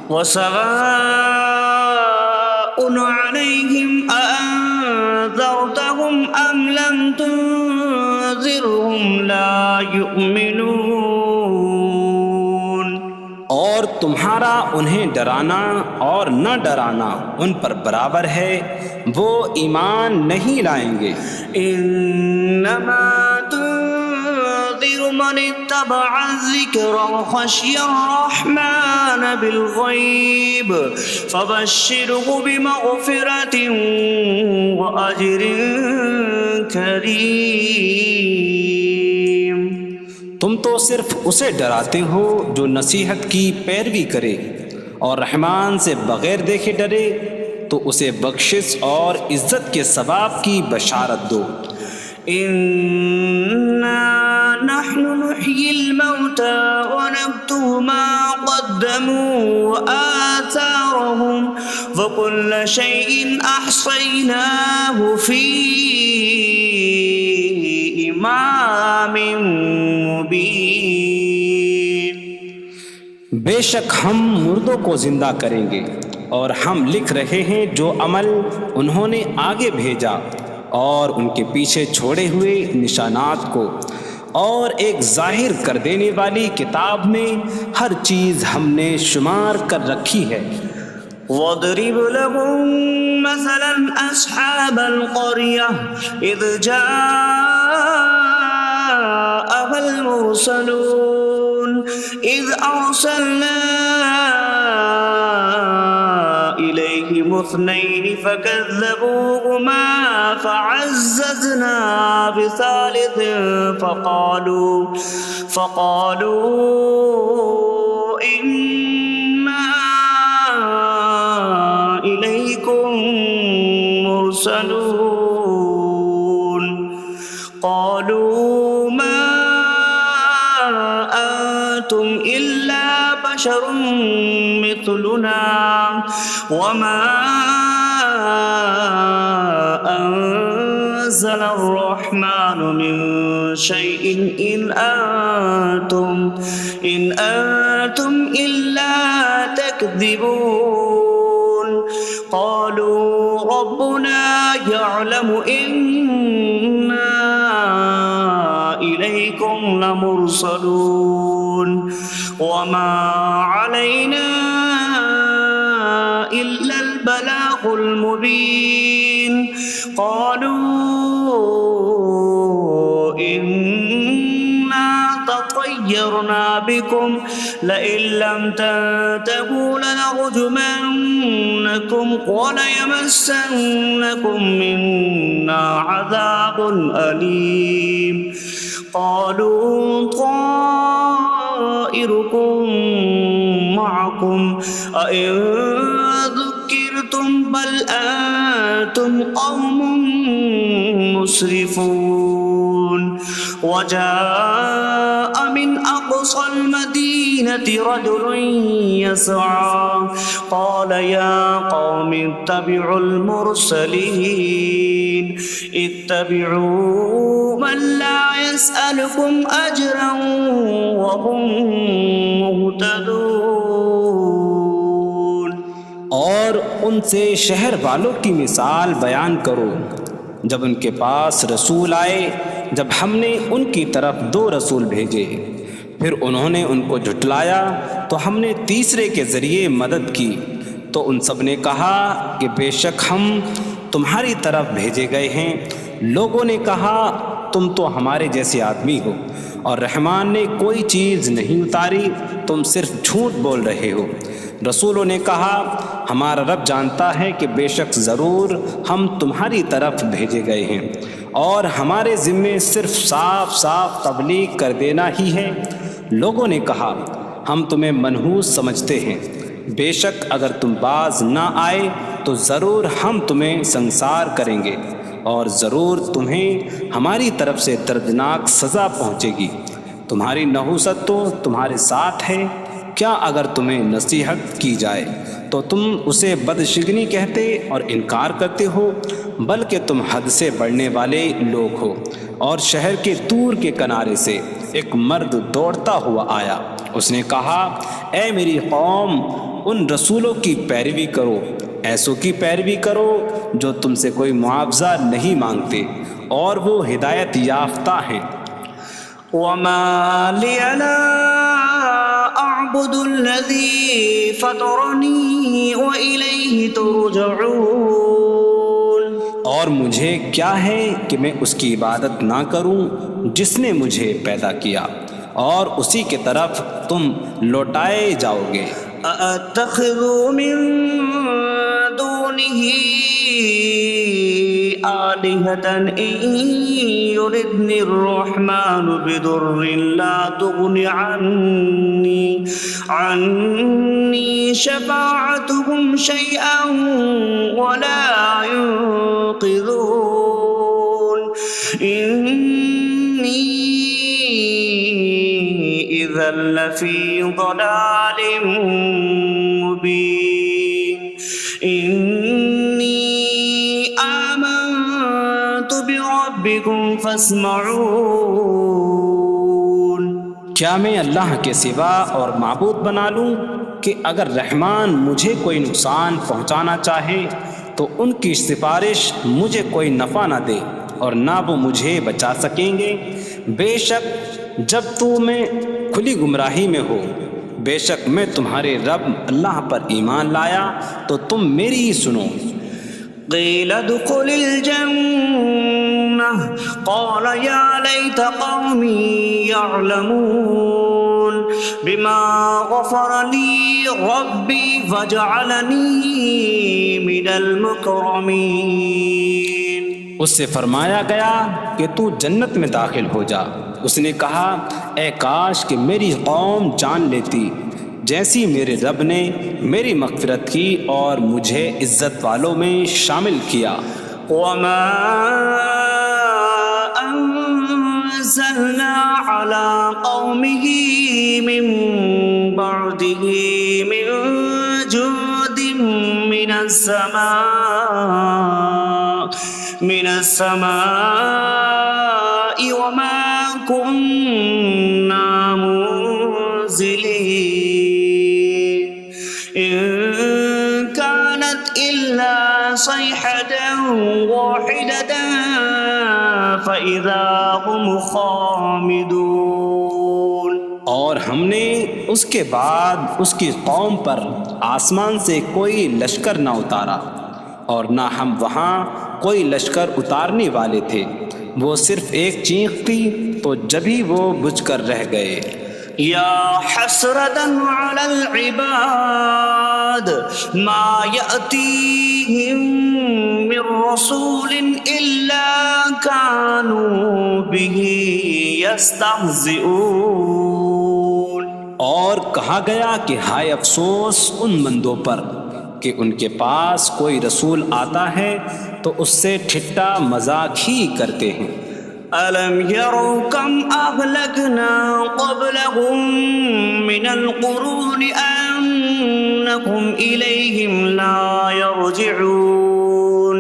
وسواء عليهم أأنذرتهم أم لم تنذرهم لا يؤمنون. اور تمہارا انہیں ڈرانا اور نہ ڈرانا ان پر برابر ہے، وہ ایمان نہیں لائیں گے. انما تنذر من اتبع الذکر وخشی الرحمن بالغیب فبشره بمغفرة وأجر کریم. تم تو صرف اسے ڈراتے ہو جو نصیحت کی پیروی کرے اور رحمان سے بغیر دیکھے ڈرے تو اسے بخشش اور عزت کے ثواب کی بشارت دو. انا نحن نحيي الموتى ونكتب ما قدموا وآثارهم وكل شيء أحصيناه في إمام مبين. بے شک ہم مردوں کو زندہ کریں گے اور ہم لکھ رہے ہیں جو عمل انہوں نے آگے بھیجا اور ان کے پیچھے چھوڑے ہوئے نشانات کو، اور ایک ظاہر کر دینے والی کتاب میں ہر چیز ہم نے شمار کر رکھی ہے. وَاضْرِبْ لَهُم مَّثَلًا أَصْحَابَ الْقَرْيَةِ إِذْ جَاءَهَا الْمُرْسَلُونَ إِذْ أَرْسَلْنَا إِلَيْهِمُ اثْنَيْنِ فَكَذَّبُوهُمَا فَعَزَّزْنَا بِثَالِثٍ فَقَالُوا إِنَّا إِلَيْكُمْ لمرسلون قالوا ما أنتم إلا بشر مثلنا وما أنزل الرحمن من شيء إن أنتم إلا تكذبون قالوا ربنا يعلم إنا إليكم لمرسلون وما علينا إلا البلاغ المبين قالوا إنا تطيرنا بكم لئن لم تنتهوا لنرجمنكم وليمسنكم منا عذاب أليم قالوا طائركم معكم أئن ذكرتم بل أنتم قوم مسرفون وجاء من أقصى المدينة رجل يسعى قال يا قوم اتبعوا المرسلين اتبعوا من لا يسألكم أجرا وهم مهتدون اور ان سے شہر والوں کی مثال بیان کرو جب ان کے پاس رسول آئے جب ہم نے ان کی طرف 2 رسول بھیجے پھر انہوں نے ان کو جھٹلایا تو ہم نے تیسرے کے ذریعے مدد کی تو ان سب نے کہا کہ بے شک ہم تمہاری طرف بھیجے گئے ہیں لوگوں نے کہا تم تو ہمارے جیسے آدمی ہو اور رحمان نے کوئی چیز نہیں اتاری تم صرف جھوٹ بول رہے ہو رسولوں نے کہا ہمارا رب جانتا ہے کہ بے شک ضرور ہم تمہاری طرف بھیجے گئے ہیں اور ہمارے ذمے صرف صاف صاف تبلیغ کر دینا ہی ہے لوگوں نے کہا ہم تمہیں منحوس سمجھتے ہیں بے شک اگر تم باز نہ آئے تو ضرور ہم تمہیں سنسار کریں گے اور ضرور تمہیں ہماری طرف سے دردناک سزا پہنچے گی تمہاری نحوست تو تمہارے ساتھ ہے کیا اگر تمہیں نصیحت کی جائے تو تم اسے بدشگنی کہتے اور انکار کرتے ہو بلکہ تم حد سے بڑھنے والے لوگ ہو اور شہر کے دور کے کنارے سے ایک مرد دوڑتا ہوا آیا اس نے کہا اے میری قوم ان رسولوں کی پیروی کرو ایسوں کی پیروی کرو جو تم سے کوئی معاوضہ نہیں مانگتے اور وہ ہدایت یافتہ ہیں وما لي لا أعبد الذي فطرني وإليه ترجعون اور مجھے کیا ہے کہ میں اس کی عبادت نہ کروں جس نے مجھے پیدا کیا اور اسی کی طرف تم لوٹائے جاؤ گے أأتخذ من دونه آلهة إن يردني الرحمن بضر لا تغن عني شفاعتهم شيئا ولا ينقذون إني إذا لفي ضلال مبين إني آمنت بربكم فاسمعون کیا میں اللہ کے سوا اور معبود بنا لوں کہ اگر رحمان مجھے کوئی نقصان پہنچانا چاہے تو ان کی سفارش مجھے کوئی نفع نہ دے اور نہ وہ مجھے بچا سکیں گے بے شک جب میں کھلی گمراہی میں ہو بے شک میں تمہارے رب اللہ پر ایمان لایا تو تم میری ہی سنو قیل ادخل الجنة قال یا لیت قومی یعلمون بما غفر لی ربی وجعلنی من المکرمین اس سے فرمایا گیا کہ تو جنت میں داخل ہو جا اس نے کہا اے کاش کہ میری قوم جان لیتی جیسی میرے رب نے میری مغفرت کی اور مجھے عزت والوں میں شامل کیا وما أنزلنا على قومه من بعده من جود من السماء وما كنا منزلين إن كانت إلا صيحة واحدة فإذا هم خامدون. اور ہم نے اس کے بعد اس کی قوم پر آسمان سے کوئی لشکر نہ اتارا اور نہ ہم وہاں کوئی لشکر اتارنے والے تھے. وہ صرف ایک چیخ کی تو جبھی وہ بجھ کر رہ گئے. یا حسرة على العباد ما يأتيهم من رسول إلا كانوا به يستهزئون. اور کہا گیا کہ ہائے افسوس ان بندوں پر کہ ان کے پاس کوئی رسول آتا ہے تو اس سے ٹھٹا مذاق ہی کرتے ہیں. أَلَمْ يَرَوْا كَمْ أَهْلَكْنَا قَبْلَهُمْ مِنَ الْقُرُونِ أَنَّكُمْ إِلَيْهِمْ لَا يَرْجِعُونَ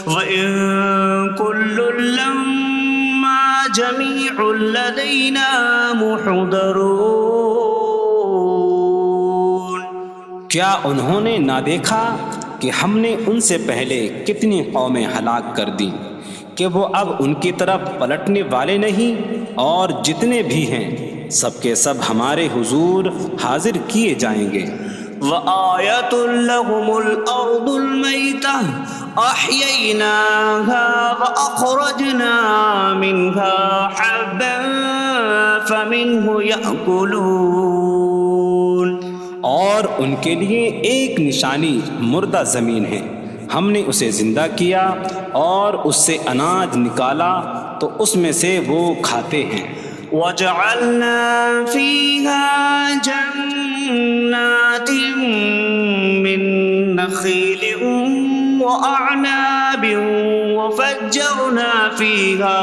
وَإِن كُلٌّ لَمَّا جَمِيعٌ لَدَيْنَا مُحْضَرُونَ. کیا انہوں نے نہ دیکھا کہ ہم نے ان سے پہلے کتنی قومیں ہلاک کر دیں کہ وہ اب ان کی طرف پلٹنے والے نہیں، اور جتنے بھی ہیں سب کے سب ہمارے حضور حاضر کیے جائیں گے. وَآيَةٌ لَهُمُ الْأَرْضُ الْمَيْتَةُ أَحْيَيْنَاهَا وَأَخْرَجْنَا مِنْهَا حَبًّا فَمِنْهُ يَأْكُلُونَ. اور ان کے لیے ایک نشانی مردہ زمین ہے، ہم نے اسے زندہ کیا اور اس سے اناج نکالا تو اس میں سے وہ کھاتے ہیں. وَجَعَلْنَا فِيهَا جَنَّاتٍ مِّن نَخِيلٍ وَأَعْنَابٍ وَفَجَّرْنَا فِيهَا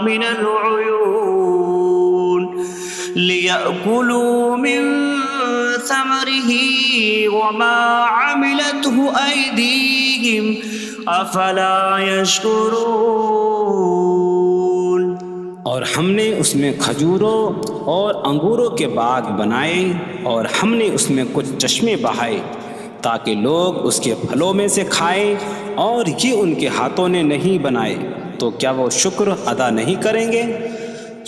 مِنَ الْعُيُونِ لِيَأْكُلُوا مِن ثمره وما عملته أيديهم أفلا يشكرون. اور ہم نے اس میں کھجوروں اور انگوروں کے باغ بنائے اور ہم نے اس میں کچھ چشمے بہائے تاکہ لوگ اس کے پھلوں میں سے کھائیں، اور یہ ان کے ہاتھوں نے نہیں بنائے تو کیا وہ شکر ادا نہیں کریں گے؟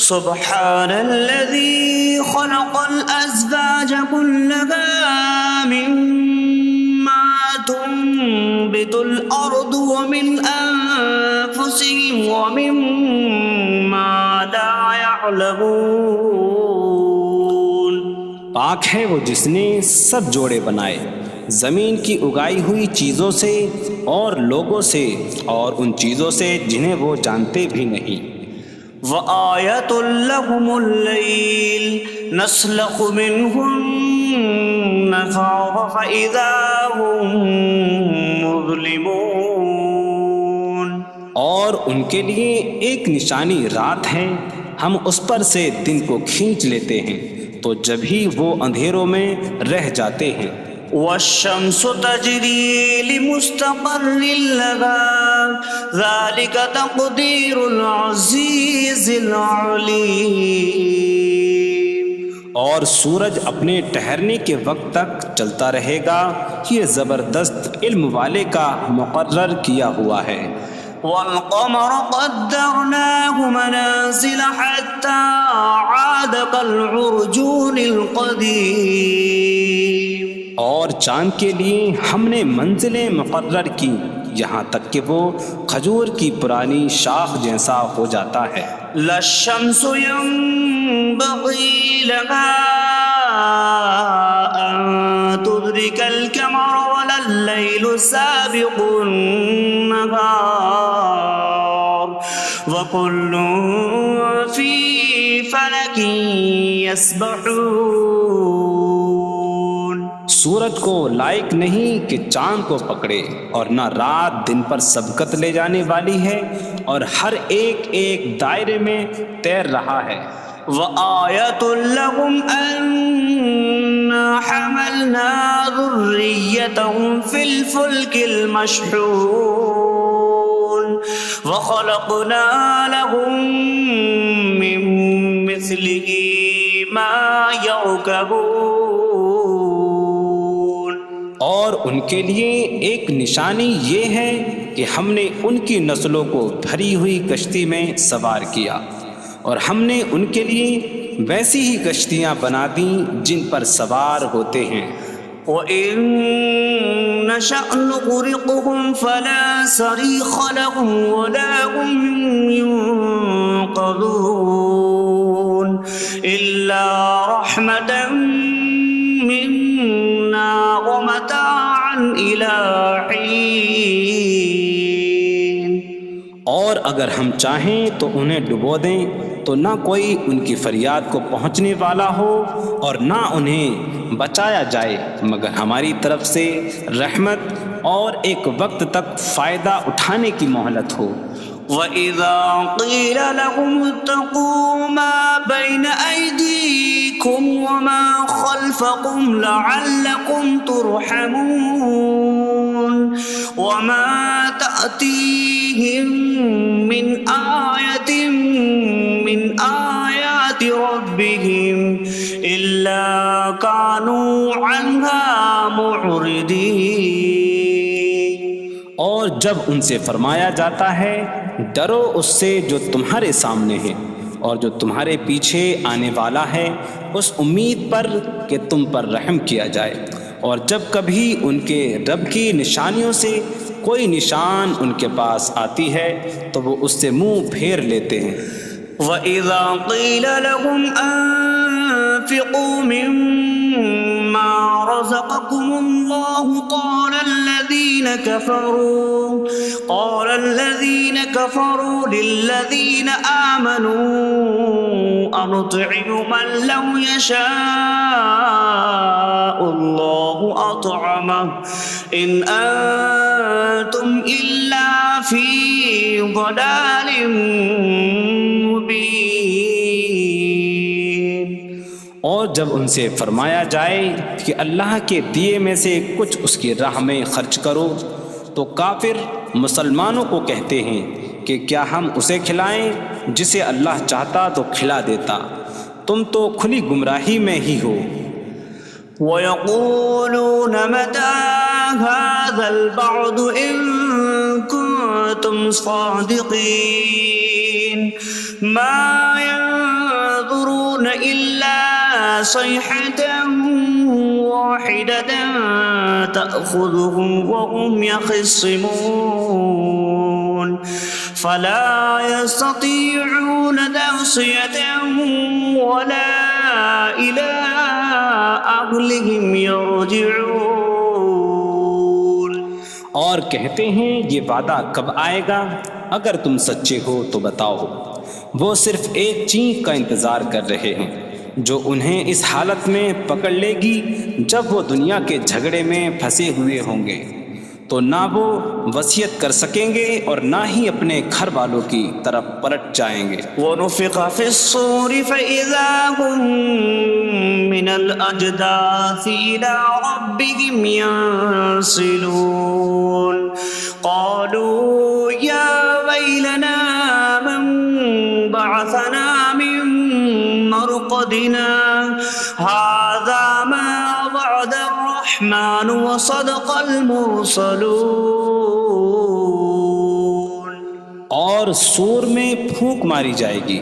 سبحان الذي خلق الأزواج كلها مما تنبت الأرض ومن أنفسهم ومما لا يعلمون. پاک ہے وہ جس نے سب جوڑے بنائے زمین کی اگائی ہوئی چیزوں سے اور لوگوں سے اور ان چیزوں سے جنہیں وہ جانتے بھی نہیں. وَآيَةٌ لَهُمُ اللَّيْلُ نَسْلَخُ مِنْهُ النَّهَارَ فَإِذَا هُمْ مُظْلِمُونَ. اور ان کے لیے ایک نشانی رات ہے، ہم اس پر سے دن کو کھینچ لیتے ہیں تو جب ہی وہ اندھیروں میں رہ جاتے ہیں. وَالشَّمْسُ تَجْرِي لِمُسْتَقَرٍّ لَهَا ذَلِكَ تَقْدِيرُ الْعَزِيزِ الْعَلِيمِ. اور سورج اپنے ٹھہرنے کے وقت تک چلتا رہے گا، یہ زبردست علم والے کا مقرر کیا ہوا ہے. وَالْقَمَرَ قَدَّرْنَاهُ مَنَازِلَ حَتَّى عَادَ كَالْعُرْجُونِ الْقَدِيمِ. اور چاند کے لیے ہم نے منزلیں مقرر کی یہاں تک کہ وہ کھجور کی پرانی شاخ جیسا ہو جاتا ہے. لا الشمس ينبغي لها أن تدرك القمر ولا الليل سابق النهار وكل في فلك يسبحون. سورج کو لائق نہیں کہ چاند کو پکڑے، اور نہ رات دن پر سبقت لے جانے والی ہے، اور ہر ایک ایک دائرے میں تیر رہا ہے۔ وَآيَةٌ لَهُمْ أَنَّا حَمَلْنَا ذُرِّيَّتَهُمْ فِي الْفُلْكِ الْمَشْحُونِ وَخَلَقْنَا لَهُم مِّن مِّثْلِهِ مَا يَرْكَبُونَ۔ اور ان کے لیے ایک نشانی یہ ہے کہ ہم نے ان کی نسلوں کو بھری ہوئی کشتی میں سوار کیا، اور ہم نے ان کے لیے ویسی ہی کشتیاں بنا دیں جن پر سوار ہوتے ہیں۔ وَإِن نَّشَأْ نُغْرِقْهُمْ فَلَا صَرِيخَ لَهُمْ وَلَا هُمْ يُنقَذُونَ إِلَّا رَحْمَةً مِّنَّا وَمَتَاعًا إِلَىٰ حِينٍ۔ اور اگر ہم چاہیں تو انہیں ڈبو دیں تو نہ کوئی ان کی فریاد کو پہنچنے والا ہو، اور نہ انہیں بچایا جائے مگر ہماری طرف سے رحمت اور ایک وقت تک فائدہ اٹھانے کی مہلت ہو۔ وَإِذَا قِيلَ لَهُمُ اتَّقُوا مَا بَيْنَ أَيْدِيكُمْ وَمَا خَلْفَكُمْ لَعَلَّكُمْ تُرْحَمُونَ وَمَا تَأْتِيهِم مِّنْ آيَةٍ مِّنْ آيَاتِ رَبِّهِمْ إِلَّا كَانُوا عَنْهَا مُعْرِضِينَ۔ اور جب ان سے فرمایا جاتا ہے ڈرو اس سے جو تمہارے سامنے ہے اور جو تمہارے پیچھے آنے والا ہے، اس امید پر کہ تم پر رحم کیا جائے، اور جب کبھی ان کے رب کی نشانیوں سے کوئی نشان ان کے پاس آتی ہے تو وہ اس سے منہ پھیر لیتے ہیں۔ وَإِذَا قِيلَ لَهُمْ أَنفِقُوا مِمَّا رَزَقَكُمُ اللَّهُ قَالَ الَّذِينَ كَفَرُوا لِلَّذِينَ آمَنُوا أَنُطْعِمُ مَن لَّوْ يَشَاءُ اللَّهُ أَطْعَمَهُ إِنْ أَنتُمْ إِلَّا فِي ضَلَالٍ مُّبِينٍ۔ اور جب ان سے فرمایا جائے کہ اللہ کے دیے میں سے کچھ اس کی راہ میں خرچ کرو تو کافر مسلمانوں کو کہتے ہیں کہ کیا ہم اسے کھلائیں جسے اللہ چاہتا تو کھلا دیتا، تم تو کھلی گمراہی میں ہی ہو۔ وَيَقُولُونَ مَتَىٰ هَٰذَا الْوَعْدُ إِن كُنتُمْ صَادِقِينَ مَا يَنظُرُونَ إِلَّا صَيْحَةً وَاحِدَةً تَأْخُذُهُمْ وَهُمْ يَخِصِّمُونَ فَلَا يَسْتَطِيعُونَ تَوْصِيَةً وَلَا إِلَىٰ أَهْلِهِمْ يَرْجِعُونَ۔ اور کہتے ہیں یہ وعدہ کب آئے گا؟ اگر تم سچے ہو تو بتاؤ۔ وہ صرف ایک چینخ کا انتظار کر رہے ہیں جو انہیں اس حالت میں پکڑ لے گی جب وہ دنیا کے جھگڑے میں پھنسے ہوئے ہوں گے، تو نہ وہ وصیت کر سکیں گے اور نہ ہی اپنے گھر والوں کی طرف پلٹ جائیں گے۔ وَنُفِخَ فِي الصُّورِ فَإِذَا هُم مِّنَ الْأَجْدَاثِ إِلَىٰ رَبِّهِمْ يَنسِلُونَ قَالُوا يَا وَيْلَنَا مَن بَعَثَنَا مِن مَّرْقَدِنَا هَٰذَا مَا وَعَدَ الرَّحْمَٰنُ وَصَدَقَ الْمُرْسَلُونَ۔ اور سور میں پھونک ماری جائے گی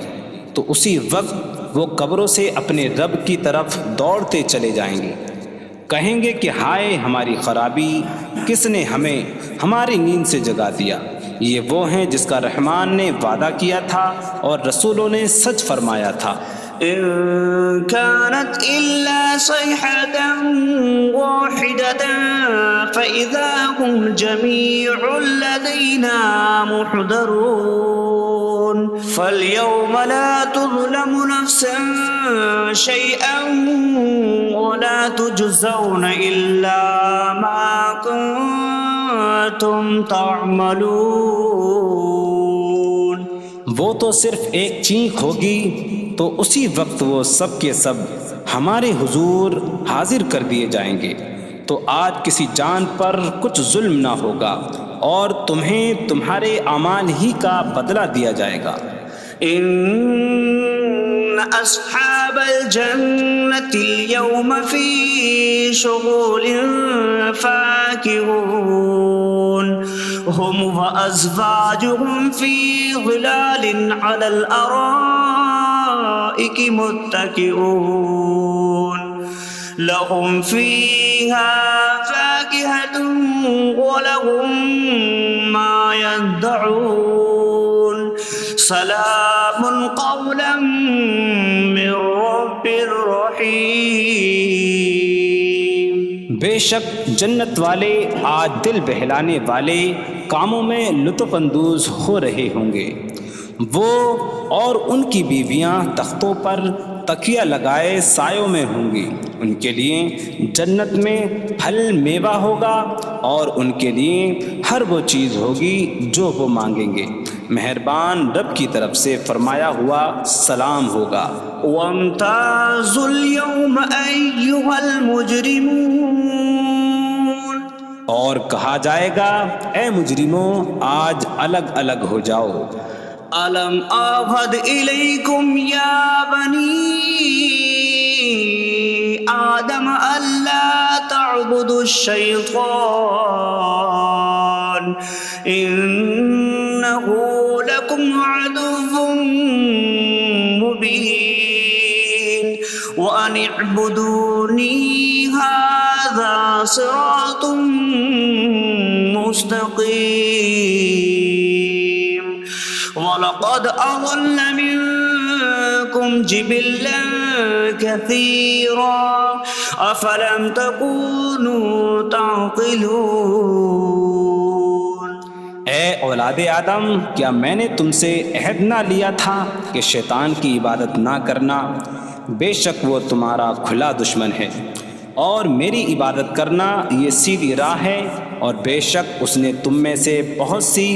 تو اسی وقت وہ قبروں سے اپنے رب کی طرف دوڑتے چلے جائیں گے، کہیں گے کہ ہائے ہماری خرابی، کس نے ہمیں ہماری نیند سے جگا دیا۔ یہ وہ ہیں جس کا رحمان نے وعدہ کیا تھا اور رسولوں نے سچ فرمایا تھا۔ إن كانت إلا صيحة واحدة فإذا هم جميع لدينا محضرون فاليوم لا تظلم نفس شيئا ولا تجزون إلا ما كنتم تعملون۔ وہ تو صرف ایک چینخ ہوگی تو اسی وقت وہ سب کے سب ہمارے حضور حاضر کر دیے جائیں گے، تو آج کسی جان پر کچھ ظلم نہ ہوگا اور تمہیں تمہارے اعمال ہی کا بدلہ دیا جائے گا۔ إن أصحاب الجنة اليوم في شغل فاكهون هم وأزواجهم في ظلال على الأرائك متكئون لهم فيها فاكهة ولهم ما يدعون سلام قولا من رب رحیم۔ بے شک جنت والے آج دل بہلانے والے کاموں میں لطف اندوز ہو رہے ہوں گے۔ وہ اور ان کی بیویاں تختوں پر تکیہ لگائے سایوں میں ہوں گی۔ ان کے لیے جنت میں پھل میوہ ہوگا اور ان کے لیے ہر وہ چیز ہوگی جو وہ مانگیں گے۔ مہربان رب کی طرف سے فرمایا ہوا سلام ہوگا۔ وامتازوا اليوم أيها المجرمون، اور کہا جائے گا اے مجرموں آج الگ الگ ہو جاؤ۔ ألم أعهد إليكم يا بني آدم ألا تعبدوا الشيطان إنه لكم عدو مبين وأن اعبدوني هذا صراط مستقيم وَلَقَدْ أَضَلَّ مِنكُمْ جِبِلًّا كَثِيرًا أَفَلَمْ تَكُونُوا تَعْقِلُونَ۔ اے اولاد آدم، کیا میں نے تم سے عہد نہ لیا تھا کہ شیطان کی عبادت نہ کرنا؟ بے شک وہ تمہارا کھلا دشمن ہے، اور میری عبادت کرنا یہ سیدھی راہ ہے، اور بے شک اس نے تم میں سے بہت سی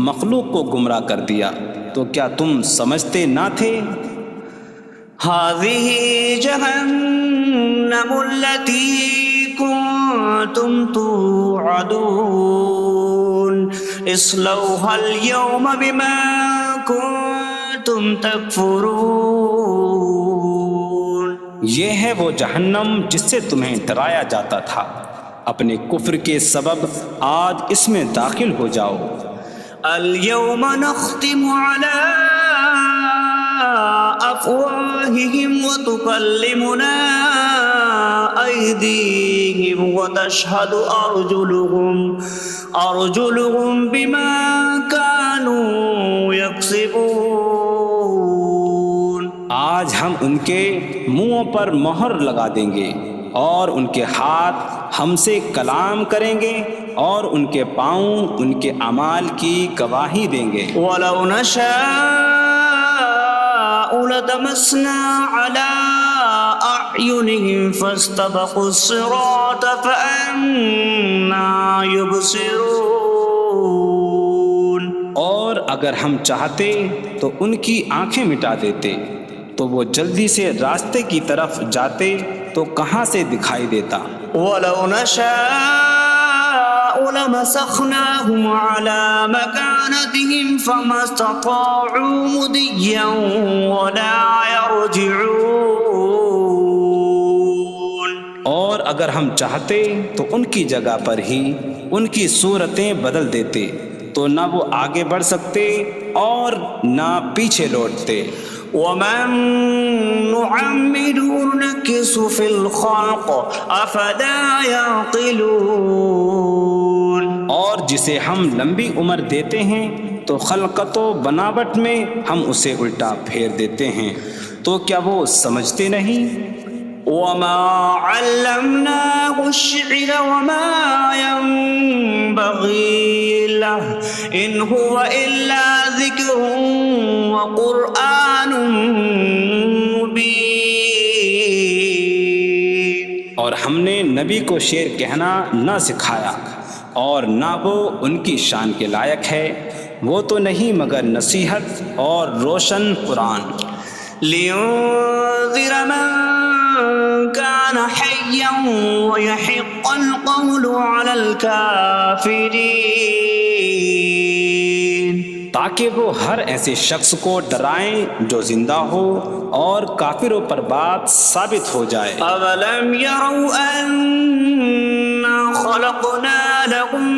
مخلوق کو گمراہ کر دیا، تو کیا تم سمجھتے نہ تھے؟ هذه جهنم التي كنتم توعدون اصلوها اليوم بما كنتم تكفرون۔ یہ ہے وہ جہنم جس سے تمہیں ڈرایا جاتا تھا، اپنے کفر کے سبب آج اس میں داخل ہو جاؤ۔ اليوم نختم على أفواههم وتكلمنا أيديهم وتشهد أرجلهم بما كانوا يكسبون۔ آج ہم ان کے منہوں پر مہر لگا دیں گے، اور ان کے ہاتھ ہم سے کلام کریں گے، اور ان کے پاؤں ان کے اعمال کی گواہی دیں گے۔ وَلَوْ نَشَاءُ لَطَمَسْنَا عَلَىٰ أَعْيُنِهِمْ فَاسْتَبَقُوا الصِّرَاطَ فَأَنَّىٰ يُبْصِرُونَ۔ اور اگر ہم چاہتے تو ان کی آنکھیں مٹا دیتے، تو وہ جلدی سے راستے کی طرف جاتے تو کہاں سے دکھائی دیتا۔ وَلَوْ نَشَاءُ لَمَسَخْنَاهُمْ عَلَىٰ مَكَانَتِهِمْ فَمَا اسْتَطَاعُوا مُضِيًّا وَلَا يَرْجِعُونَ۔ اور اگر ہم چاہتے تو ان کی جگہ پر ہی ان کی صورتیں بدل دیتے، تو نہ وہ آگے بڑھ سکتے اور نہ پیچھے لوٹتے۔ وَمَن نُّعَمِّرْهُ نُنَكِّسْهُ فِي الْخَلْقِ أَفَلَا يَعْقِلُونَ۔ اور جسے ہم لمبی عمر دیتے ہیں تو خلقت و بناوٹ میں ہم اسے الٹا پھیر دیتے ہیں، تو کیا وہ سمجھتے نہیں؟ وَمَا عَلَّمْنَاهُ الشعر وما ينبغي له إن هو إلا ذكر وقرآن مبين. اور ہم نے نبی کو شعر کہنا نہ سکھایا اور نہ وہ ان کی شان کے لائق ہے، وہ تو نہیں مگر نصیحت اور روشن قرآن. لينذر من كان حيا ويحق القول على الكافرين. تاکہ وہ ہر ایسے شخص کو ڈرائیں جو زندہ ہو اور کافروں پر بات ثابت ہو جائے. أولم يروا أنا خلقنا لهم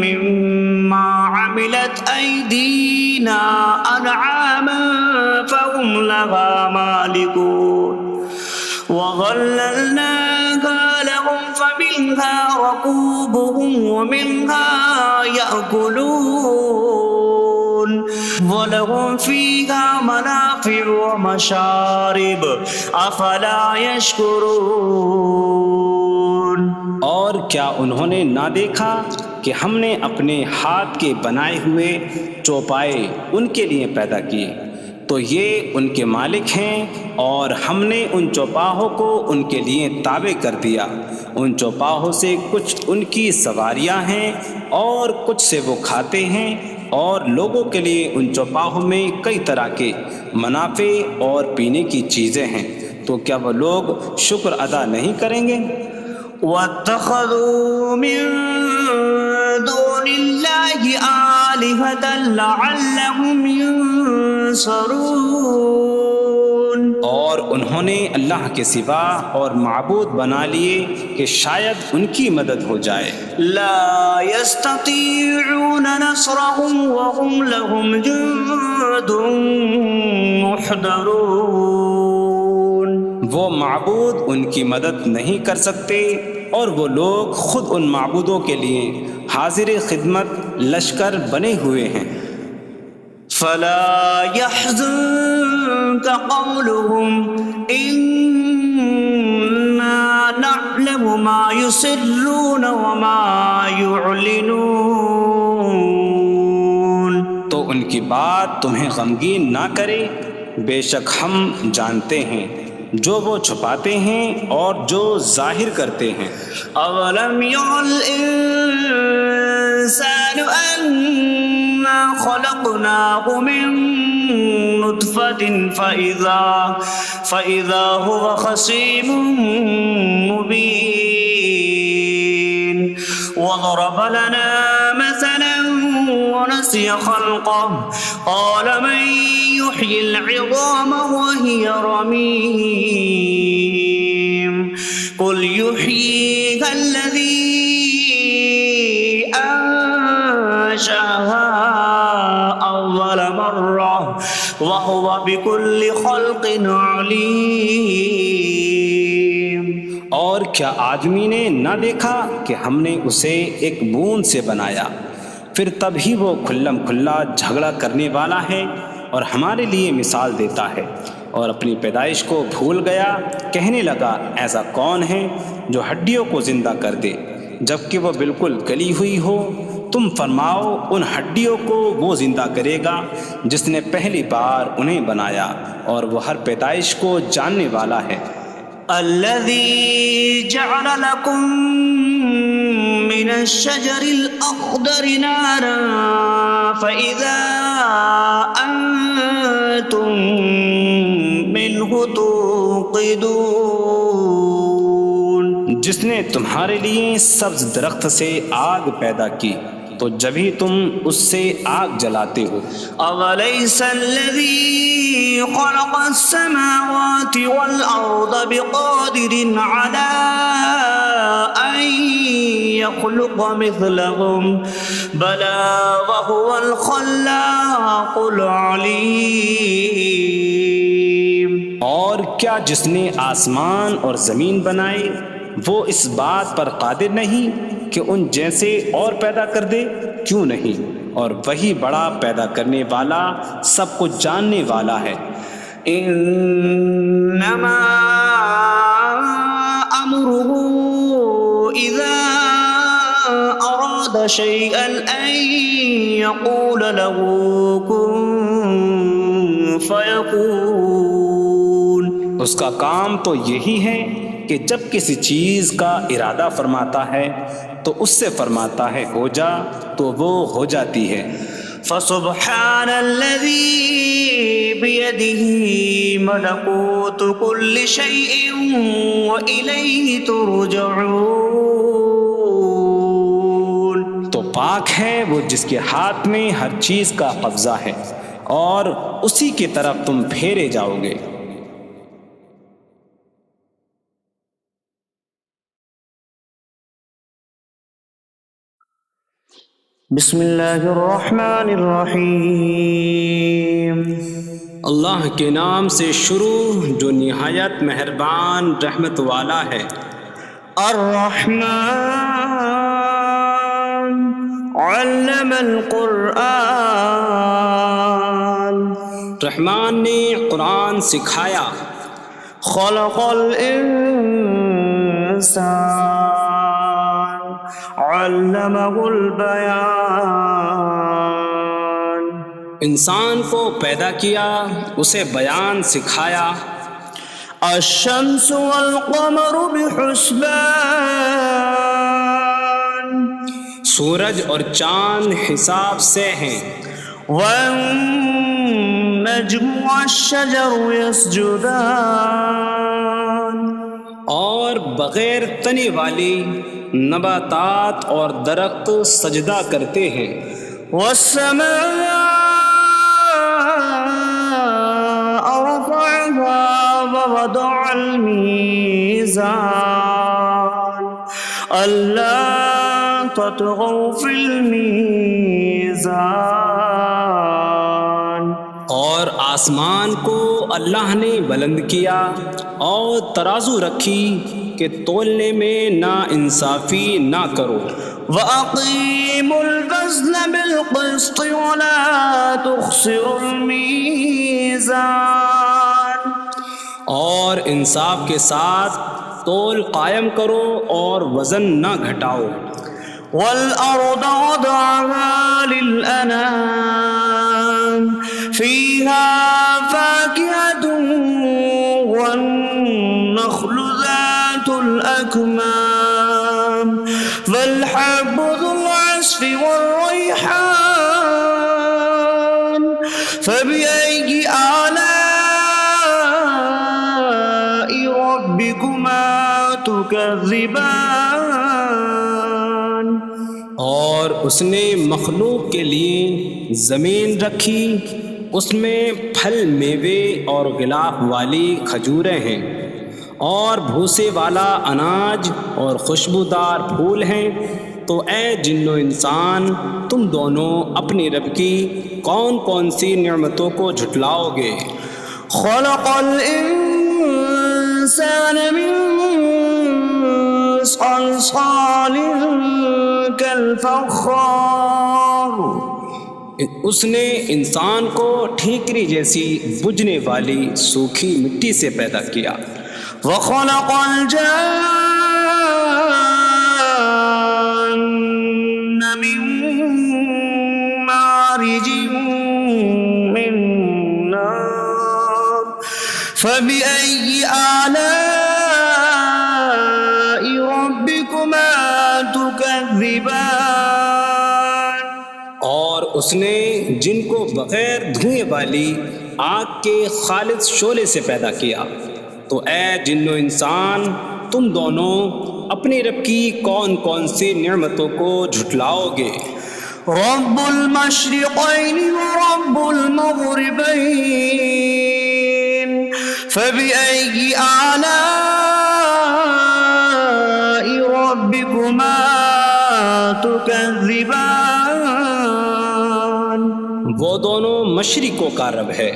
مما عملت أيدينا أنعاما فهم لها مالكون وظللناها لهم فمنها ركوبهم ومنها يأكلون وَلَهُمْ فِيهَا مَنَافِعُ وَمَشَارِبُ أَفَلَا يَشْكُرُونَ. اور کیا انہوں نے نہ دیکھا کہ ہم نے اپنے ہاتھ کے بنائے ہوئے چوپائے ان کے لیے پیدا کیے، تو یہ ان کے مالک ہیں، اور ہم نے ان چوپاہوں کو ان کے لیے تابع کر دیا. ان چوپاہوں سے کچھ ان کی سواریاں ہیں اور کچھ سے وہ کھاتے ہیں، اور لوگوں کے لیے ان چوپاہوں میں کئی طرح کے منافع اور پینے کی چیزیں ہیں. تو کیا وہ لوگ شکر ادا نہیں کریں گے؟ وَاتَّخَذُوا مِن دُونِ اللَّهِ آلِهَةً لَعَلَّهُمْ يُنصَرُونَ. اور انہوں نے اللہ کے سوا اور معبود بنا لیے کہ شاید ان کی مدد ہو جائے. لا يستطيعون نصرهم وهم لهم جند محضرون. وہ معبود ان کی مدد نہیں کر سکتے، اور وہ لوگ خود ان معبودوں کے لیے حاضر خدمت لشکر بنے ہوئے ہیں. فلا يحزنك قولهم إنا نعلم ما يسرون وما يعلنون. تو ان کی بات تمہیں غمگین نہ کرے، بے شک ہم جانتے ہیں جو وہ چھپاتے ہیں اور جو ظاہر کرتے ہیں. أولم ير الإنسان أنا خلقناه من نطفة فإذا هو خصيم مبين. وضرب لنا مثلا ونسي خلقه قال من يحيي العظام وهي رميم. قل يحييها الذي أنشأها أول مرة وهو بكل خلق عليم. اور کیا آدمی نے نہ دیکھا کہ ہم نے اسے ایک بوند سے بنایا، پھر تب ہی وہ کھلم کھلا جھگڑا کرنے والا ہے اور ہمارے لیے مثال دیتا ہے. اور اپنی پیدائش کو بھول گیا، کہنے لگا ایسا کون ہے جو ہڈیوں کو زندہ کر دے جبکہ وہ بالکل گلی ہوئی ہو. تم فرماؤ ان ہڈیوں کو وہ زندہ کرے گا جس نے پہلی بار انہیں بنایا، اور وہ ہر پیدائش کو جاننے والا ہے. الذي جعل لكم من الشجر الأخضر نارا فإذا أنتم منه توقدون. جس نے تمہارے لیے سبز درخت سے آگ پیدا کی تو جبھی تم اس سے آگ جلاتے ہو. أَوَلَيْسَ الَّذِي خَلَقَ السَّمَاوَاتِ وَالْأَرْضَ بِقَادِرٍ عَلَىٰ أَن يَخْلُقَ مِثْلَهُمْ بَلَىٰ وَهُوَ الْخَلَّاقُ الْعَلِيمُ. اور کیا جس نے آسمان اور زمین بنائے وہ اس بات پر قادر نہیں کہ ان جیسے اور پیدا کر دے؟ کیوں نہیں، اور وہی بڑا پیدا کرنے والا سب کچھ جاننے والا ہے. انما امره أراد شيئا أن يقول له كن فيكون. اس کا کام تو یہی ہے کہ جب کسی چیز کا ارادہ فرماتا ہے تو اس سے فرماتا ہے ہو جا تو وہ ہو جاتی ہے. فسبحان الذي بيده ملكوت كل شيء وإليه ترجعون. تو پاک ہے وہ جس کے ہاتھ میں ہر چیز کا قبضہ ہے اور اسی کی طرف تم پھیرے جاؤ گے. بسم اللہ الرحمن الرحیم. اللہ کے نام سے شروع جو نہایت مہربان رحمت والا ہے. الرحمن علم القرآن. رحمان نے قرآن سکھایا. خلق الانسان علمہ البیان. انسان کو پیدا کیا اسے بیان سکھایا. الشمس والقمر بحسبان. سورج اور چاند حساب سے ہیں. والنجم والشجر يسجدان. اور بغیر تنے والی نباتات اور درخت سجدہ کرتے ہیں. والسماء رفعها ووضع الميزان ألا تطغوا في الميزان. اور آسمان کو اللہ نے بلند کیا اور ترازو رکھی کہ تولنے میں نا انصافی نہ کرو. وَأَقِيمُوا الْوَزْنَ بِالْقِسْطِ وَلَا تُخْسِرُوا الْمِيزَانَ. اور انصاف کے ساتھ تول قائم کرو اور وزن نہ گھٹاؤ. وَالْأَرْضَ وَضَعَهَا لِلْأَنَامِ فِيهَا فَاكِهَةٌ وَالنَّخْلُ ذَاتُ الْأَكْمَامِ وَالْحَبُّ ذُو الْعَصْفِ وَالرَّيْحَانُ فَبِأَيِّ آلَاءِ رَبِّكُمَا تُكَذِّبَانِ. اور اس نے مخلوق کے لیے زمین رکھی، اس میں پھل میوے اور غلاف والی کھجوریں ہیں اور بھوسے والا اناج اور خوشبودار پھول ہیں. تو اے جن و انسان تم دونوں اپنی رب کی کون کون سی نعمتوں کو جھٹلاؤ گے. خلق الانسان من صلصال کالفخار. اس نے انسان کو ٹھیکری جیسی بجھنے والی سوکھی مٹی سے پیدا کیا. وخلق الجان من مارج من نار فبأي آلاء ربكما تكذبان. اور اس نے جن کو بغیر دھوئیں والی آگ کے خالص شعلے سے پیدا کیا. تو اے جن و انسان تم دونوں اپنی رب کی کون کون سی نعمتوں کو جھٹلاؤ گے. رب المشرقین ورب المغربین فبأي آلاء ربكما تكذبان. وہ دونوں مشرقوں کا رب ہے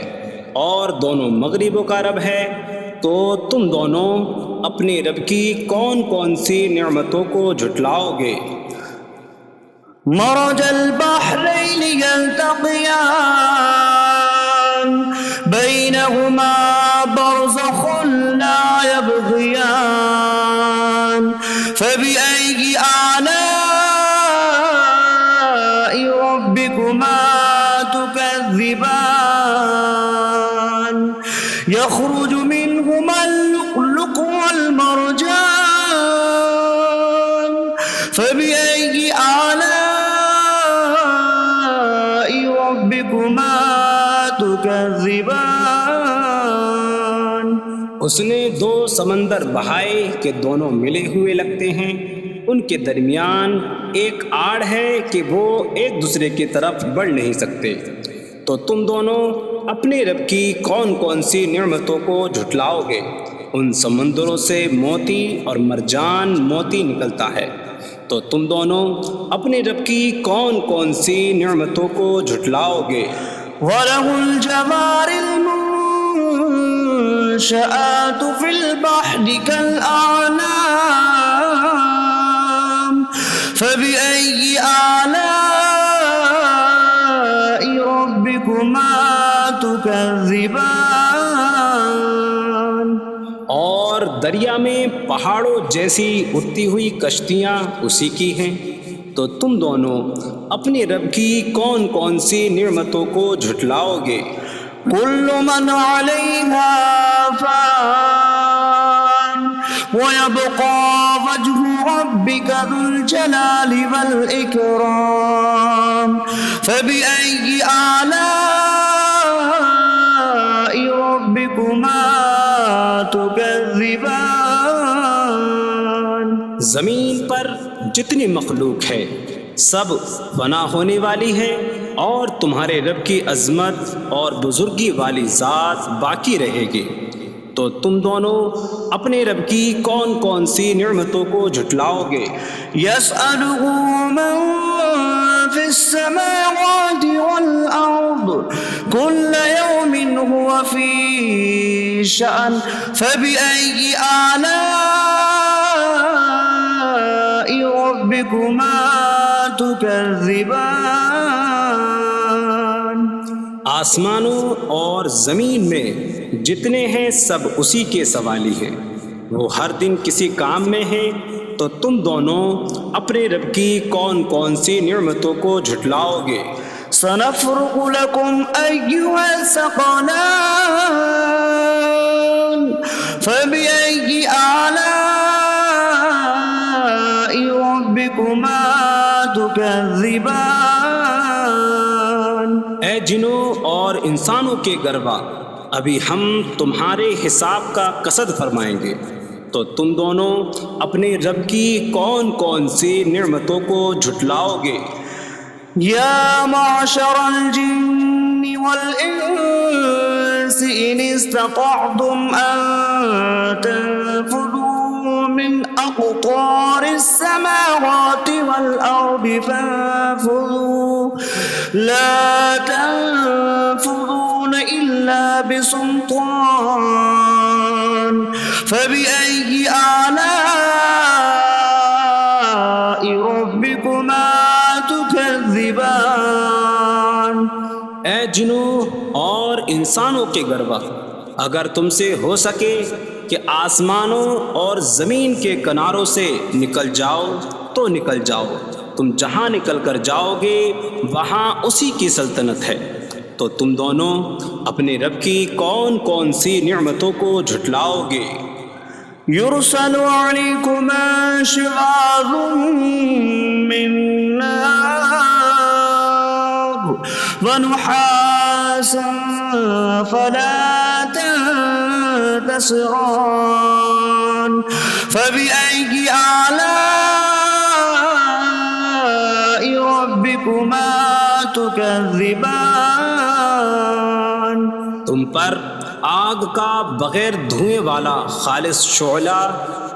اور دونوں مغربوں کا رب ہے. تو تم دونوں اپنی رب کی کون کون سی نعمتوں کو جھٹلاؤ گے. مرج البحرین یلتقیان بینہما برزخ لا یبغیان فبأي آلاء فبأي آلاء ربكما تكذبان. اس نے دو سمندر بہائے کہ دونوں ملے ہوئے لگتے ہیں، ان کے درمیان ایک آڑ ہے کہ وہ ایک دوسرے کی طرف بڑھ نہیں سکتے، تو تم دونوں اپنے رب کی کون کون سی نعمتوں کو جھٹلاؤ گے؟ ان سمندروں سے موتی اور مرجان موتی نکلتا ہے، تو تم دونوں اپنے رب کی کون کون سی نعمتوں کو جھٹلاؤ گے؟ وَلَهُ الْجَوَارِ الْمُنشَآتُ فِي الْبَحْرِ كَالْأَعْلَامِ فَبِأَيِّ آلَاءِ رَبِّكُمَا تُكَذِّبَانِ. اور دریا میں پہاڑوں جیسی اڑتی ہوئی کشتیاں اسی کی ہیں، تو تم دونوں اپنے رب کی کون کون سی نعمتوں کو جھٹلاؤ گے؟ كل من عليها فان ويبقى وجه ربك ذو الجلال والإكرام فبأي آلاء ربكما تكذبان. زمین پر جتنی مخلوق ہے سب فنا ہونے والی ہے، اور تمہارے رب کی عظمت اور بزرگی والی ذات باقی رہے گی، تو تم دونوں اپنے رب کی کون کون سی نعمتوں کو جھٹلاؤ گے؟ يسأله من في السماوات والأرض كل يوم هو في شأن فبأي آلاء ربكما تكذبان. آسمانوں اور زمین میں جتنے ہیں سب اسی کے سوالی ہیں، وہ ہر دن کسی کام میں ہیں، تو تم دونوں اپنے رب کی کون کون سی نعمتوں کو جھٹلاؤ گے؟ سنفرغ لكم أيها الثقلان فبأي آلاء ربكما تكذبان. اے جنوں اور انسانوں کے گروا، ابھی ہم تمہارے حساب کا قصد فرمائیں گے، تو تم دونوں اپنے رب کی کون کون سی نعمتوں کو جھٹلاؤ گے؟ يا معشر الجن والإنس إن استطعتم أن تنفذوا من أقطار السماوات والأرض فانفذوا لا تنفذون إلا بسلطان فبأي آلاء ربكما تكذبان. اے جنوں اور انسانوں کے گروا، اگر تم سے ہو سکے کہ آسمانوں اور زمین کے کناروں سے نکل جاؤ تو نکل جاؤ، تم جہاں نکل کر جاؤ گے وہاں اسی کی سلطنت ہے، تو تم دونوں اپنے رب کی کون کون سی نعمتوں کو جھٹلاؤ گے؟ يرسل عليكما شواظ من نار ونحاس فلا تنتصران فبأي آلاء ربكما تكذبان. تم پر آگ کا بغیر دھوئیں والا خالص شعلہ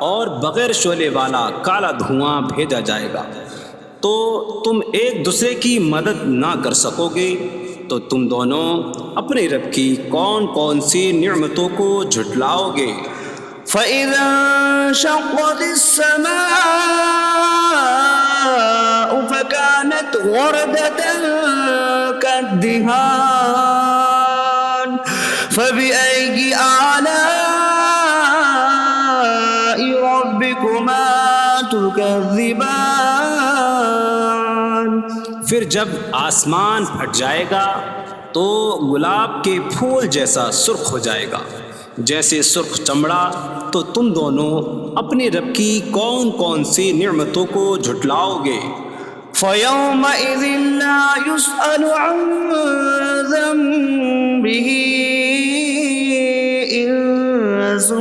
اور بغیر شعلے والا کالا دھواں بھیجا جائے گا، تو تم ایک دوسرے کی مدد نہ کر سکو گے، تو تم دونوں اپنے رب کی کون کون سی نعمتوں کو جھٹلاؤ گے؟ فَإِذَا انشَقَّتِ السَّمَاءُ فَكَانَتْ وَرْدَةً كَالدِّهَانِ فَبِأَيِّ آلَاءِ رَبِّكُمَا تُكَذِّبَانِ. پھر جب آسمان پھٹ جائے گا تو گلاب کے پھول جیسا سرخ ہو جائے گا، جیسے سرخ چمڑا، تو تم دونوں اپنے رب کی کون کون سی نعمتوں کو جھٹلاؤ گے؟ فيومئذ لا يسأل عن ذنبه إنس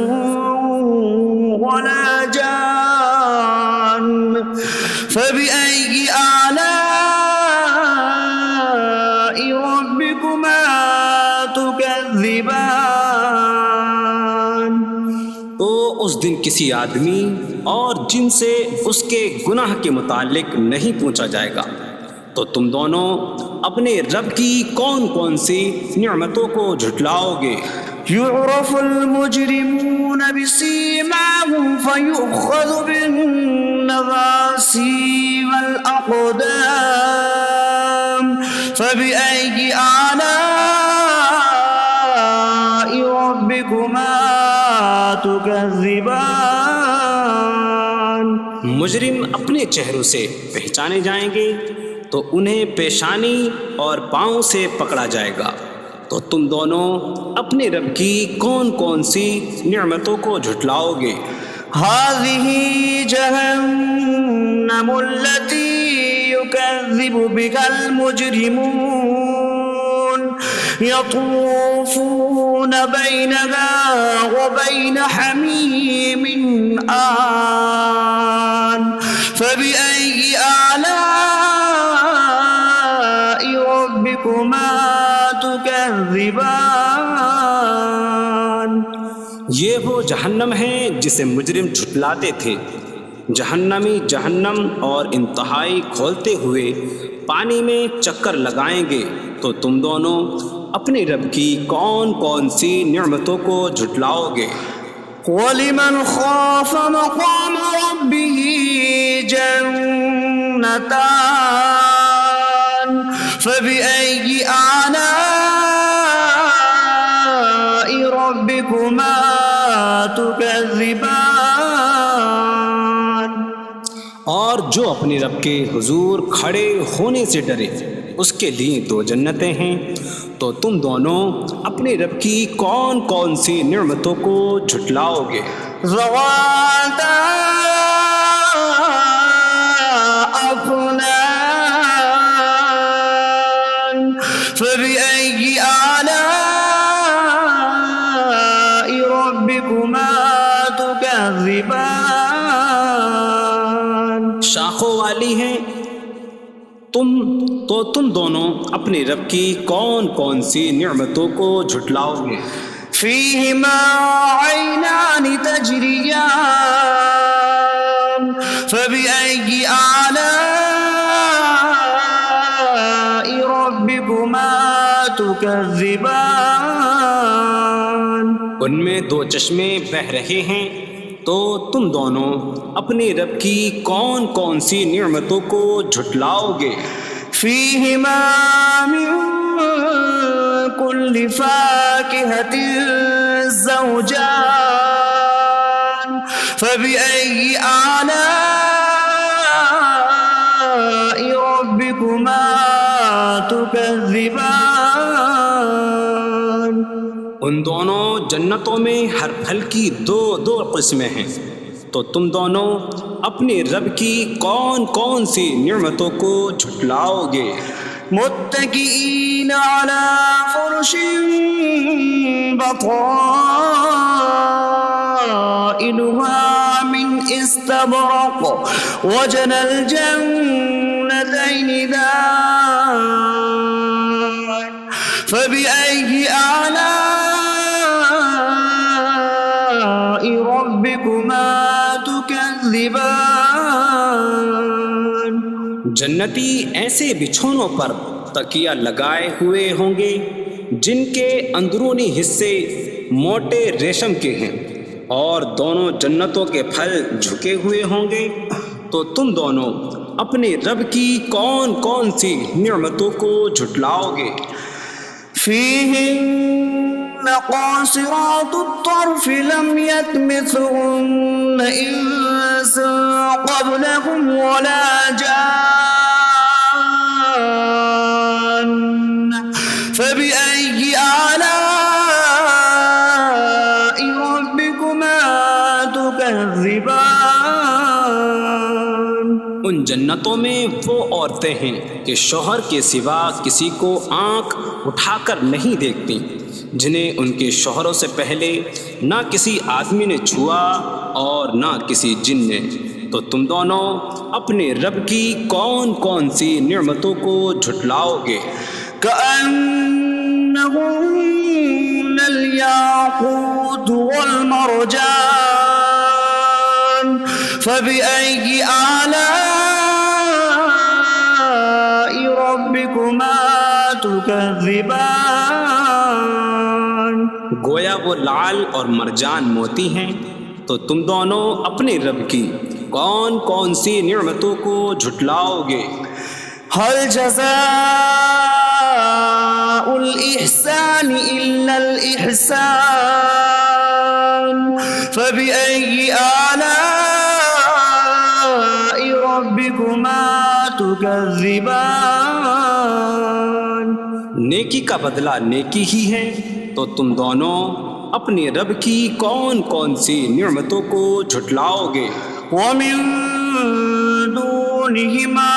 ولا جان فبأي آلاء ربكما تكذبان۔ تو اس دن کسی آدمی اور جن سے اس کے گناہ کے متعلق نہیں پوچھا جائے گا، تو تم دونوں اپنے رب کی کون کون سی نعمتوں کو جھٹلاؤ گے؟ يعرف المجرمون بسيماهم فيؤخذ بالنواسي والأقدام فبأي آلاء ربكما تكذبان۔ مجرم اپنے چہروں سے پہچانے جائیں گے تو انہیں پیشانی اور پاؤں سے پکڑا جائے گا۔ تو تم دونوں اپنے رب کی کون کون سی نعمتوں کو جھٹلاؤ گے؟ هذه جهنم التي يكذب بها المجرمون يطوفون بينها وبين حميم آن فبأي آلاء ربكما تكذبان۔ یہ وہ جہنم ہے جسے مجرم جھٹلاتے تھے۔ جہنمی جہنم اور انتہائی کھولتے ہوئے پانی میں چکر لگائیں گے، تو تم دونوں اپنے رب کی کون کون سی نعمتوں کو جھٹلاؤ گے؟ وَلِمَنْ خَافَ مَقَامَ رَبِّهِ جَنَّتَانِ فَبِأَيِّ آلَاءِ رَبِّكُمَا تُكَذِّبَانِ۔ اور جو اپنے رب کے حضور کھڑے ہونے سے ڈرے، اس کے لیے دو جنتیں ہیں۔ تو تم دونوں اپنے رب کی کون کون سی نعمتوں کو جھٹلاؤ گے؟ ذواتا أفنان فبأي آلاء ربكما تكذبان۔ شاخوں والی ہیں۔ تم دونوں اپنے رب کی کون کون سی نعمتوں کو جھٹلاؤ گے؟ فيهما عينان تجريان فبأي آلاء ربكما تكذبان۔ ان میں دو چشمے بہہ رہے ہیں، تو تم دونوں اپنے رب کی کون کون سی نعمتوں کو جھٹلاؤ گے؟ فيهما من كل فاكهة زوجان فبأي آلاء ربكما تكذبان۔ ان دونوں جنتوں میں ہر پھل کی دو قسمیں ہیں، تو تم دونوں اپنے رب کی کون کون سی نعمتوں کو جھٹلاؤ گے؟ متكئين على فرش بطائنها من استبرق وجنى الجنتين دان فبأي آلاء ربكما تكذبان۔ جنتی ایسے بچھونوں پر تکیہ لگائے ہوئے ہوں گے جن کے اندرونی حصے موٹے ریشم کے ہیں، اور دونوں جنتوں کے پھل جھکے ہوئے ہوں گے۔ تو تم دونوں اپنے رب کی کون کون سی نعمتوں کو جھٹلاؤ گے؟ فيهن قاصرات الطرف لم يطمثهن إنس قبلهم ولا جان فبأي آلاء ان جنتوں میں وہ عورتیں ہیں کہ شوہر کے سوا کسی کو آنکھ اٹھا کر نہیں دیکھتی، جنہیں ان کے شوہروں سے پہلے نہ کسی آدمی نے چھوا اور نہ کسی جن نے۔ تو تم دونوں اپنے رب کی کون کون سی نعمتوں کو جھٹلاؤ گے؟ كأنهن الياقوت والمرجان فبأي آلاء ربكما تكذبان۔ گویا وہ لعل اور مرجان موتی ہیں، تو تم دونوں اپنے رب کی کون کون سی نعمتوں کو جھٹلاؤ گے؟ هل جزاء الإحسان إلا الإحسان فبأي آلاء ربكما تكذبان۔ نیکی کا بدلہ نیکی ہی ہے، تو تم دونوں اپنے رب کی کون کون سی نعمتوں کو جھٹلاؤ گے؟ ومن دونهما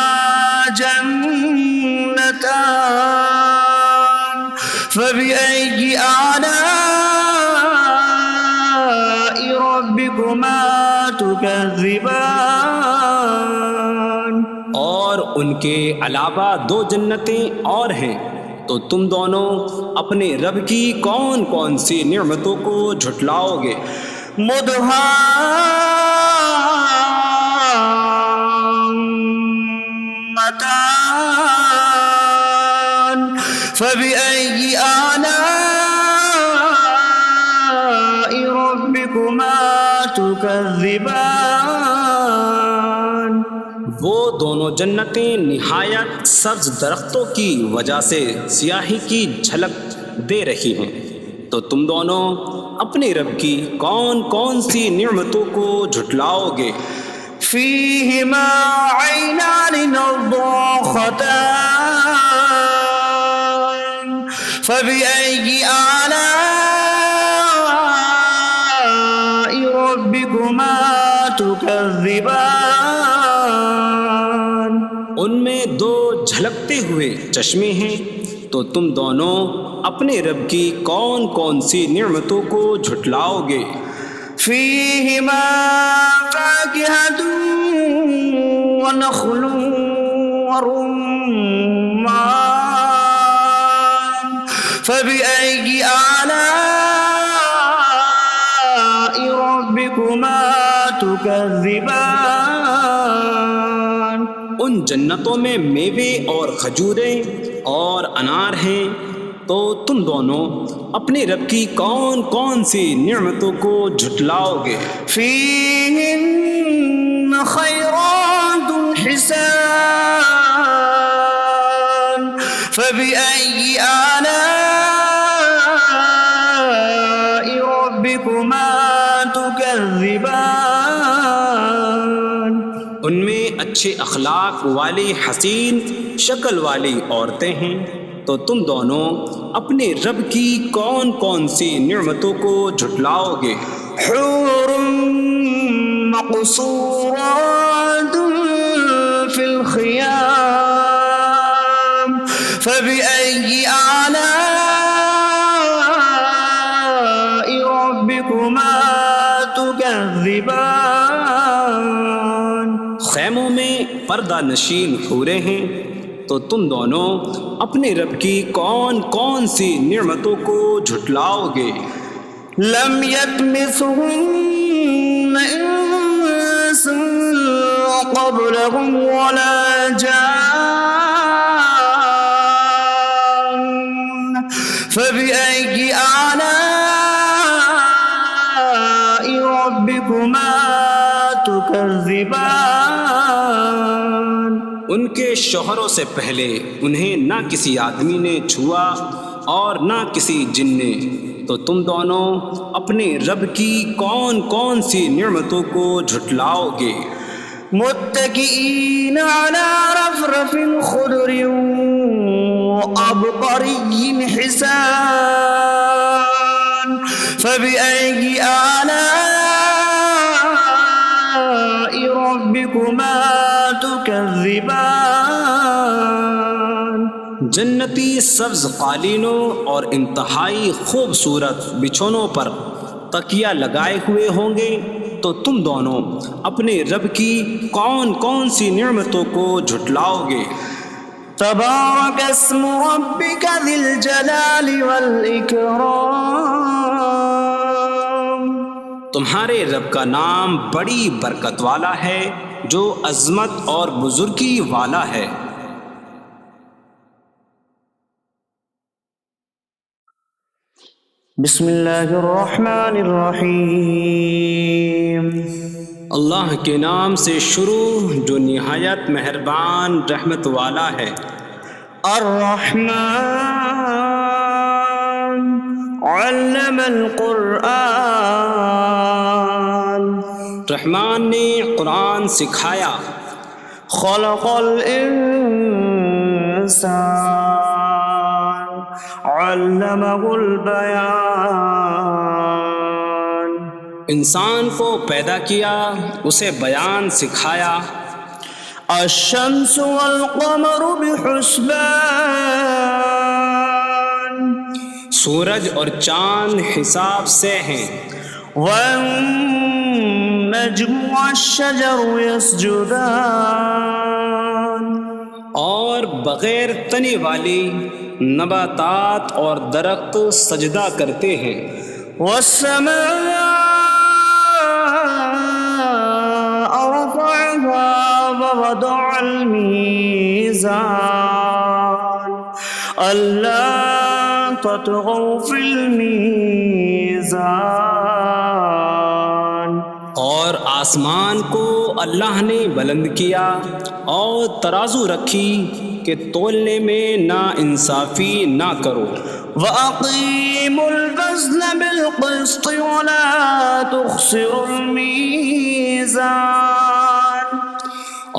جنتان فبأي آلاء ربكما تكذبان۔ اور ان کے علاوہ دو جنتیں اور ہیں، تو تم دونوں اپنے رب کی کون کون سی نعمتوں کو جھٹلاؤ گے؟ مدهامتان فبأي آلاء ربكما تكذبان۔ وہ دونوں جنتیں نہایت سبز درختوں کی وجہ سے سیاہی کی جھلک دے رہی ہیں، تو تم دونوں اپنے رب کی کون کون سی نعمتوں کو جھٹلاؤ گے؟ فيهما عينان نضاختان فبأي آلاء ربكما تكذبان۔ ان میں دو جھلکتے ہوئے چشمے ہیں، تو تم دونوں اپنے رب کی کون کون سی نعمتوں کو جھٹلاؤ گے؟ فيهما فاكهة ونخل ورمان فبأي آلاء ربكما تكذبان۔ ان جنتوں میں میوے اور کھجوریں اور انار ہیں، تو تم دونوں اپنے رب کی کون کون سی نعمتوں کو جھٹلاؤ گے؟ فيهن خيرات حسان فبأي آلاء ربكما تكذبان۔ ان میں اچھے اخلاق والی حسین شکل والی عورتیں ہیں، تو تم دونوں اپنے رب کی کون کون سی نعمتوں کو جھٹلاؤ گے؟ حور مقصورات في الخيام فبأي آلاء ربكما تكذبان۔ خیموں میں پردہ نشین حوریں ہیں، تو تم دونوں اپنے رب کی کون کون سی نعمتوں کو جھٹلاؤ گے؟ لم يطمثهن انس قبلهم ولا جان فبأي آلاء ربكما تكذبان۔ ان کے شوہروں سے پہلے انہیں نہ کسی آدمی نے چھوا اور نہ کسی جن نے، تو تم دونوں اپنے رب کی کون کون سی نعمتوں کو جھٹلاؤ گے؟ متكئين على رفرف خضر وعبقري حسان فبأي آلاء ربكما تكذبان جنتی سبز قالینوں اور انتہائی خوبصورت بچھونوں پر تکیہ لگائے ہوئے ہوں گے، تو تم دونوں اپنے رب کی کون کون سی نعمتوں کو جھٹلاؤ گے؟ تبارک اسم ربک ذی الجلال والإکرام، تمہارے رب کا نام بڑی برکت والا ہے جو عظمت اور بزرگی والا ہے۔ بسم اللہ الرحمن الرحیم، اللہ کے نام سے شروع جو نہایت مہربان رحمت والا ہے۔ الرحمن علم القرآن، رحمان نے قرآن سکھایا۔ خلق الانسان علمہ البیان، انسان کو پیدا کیا، اسے بیان سکھایا۔ الشمس والقمر بحسبان، سورج اور چاند حساب سے ہیں۔ والنجم والشجر يسجدان، اور بغیر تنے والی نباتات اور درخت سجدہ کرتے ہیں۔ والسماء رفعها ووضع الميزان ألا تطغوا في الميزان، اور آسمان کو اللہ نے بلند کیا اور ترازو رکھی کہ تولنے میں نا انصافی نہ کرو۔ وَأَقِيمُوا الْوَزْنَ بِالْقِسْطِ وَلَا تُخْسِرُوا الْمِيزَانَ،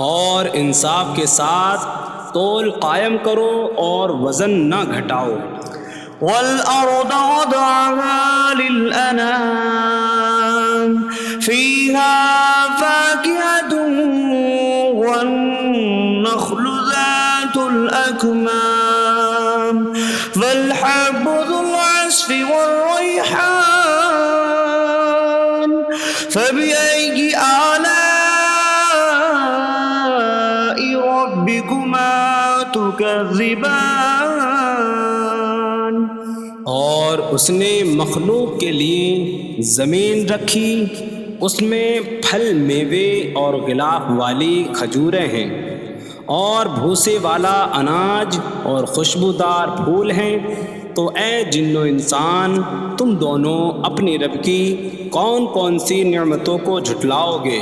اور انصاف کے ساتھ تول قائم کرو اور وزن نہ گھٹاؤ۔ وَالْأَرْضَ وَضَعَهَا لِلْأَنَامِ فِيهَا فَاكِهَةٌ وَالنَّخْلُ ذَاتُ الْأَكْمَامِ وَالْحَبُّ ذُو الْعَصْفِ وَالرَّيْحَانُ فَبِأَيِّ آلَاءِ رَبِّكُمَا تُكَذِّبَانِ، اور اس نے مخلوق کے لیے زمین رکھی، اس میں پھل میوے اور غلاف والی کھجوریں ہیں، اور بھوسے والا اناج اور خوشبودار پھول ہیں۔ تو اے جن و انسان، تم دونوں اپنی رب کی کون کون سی نعمتوں کو جھٹلاؤ گے؟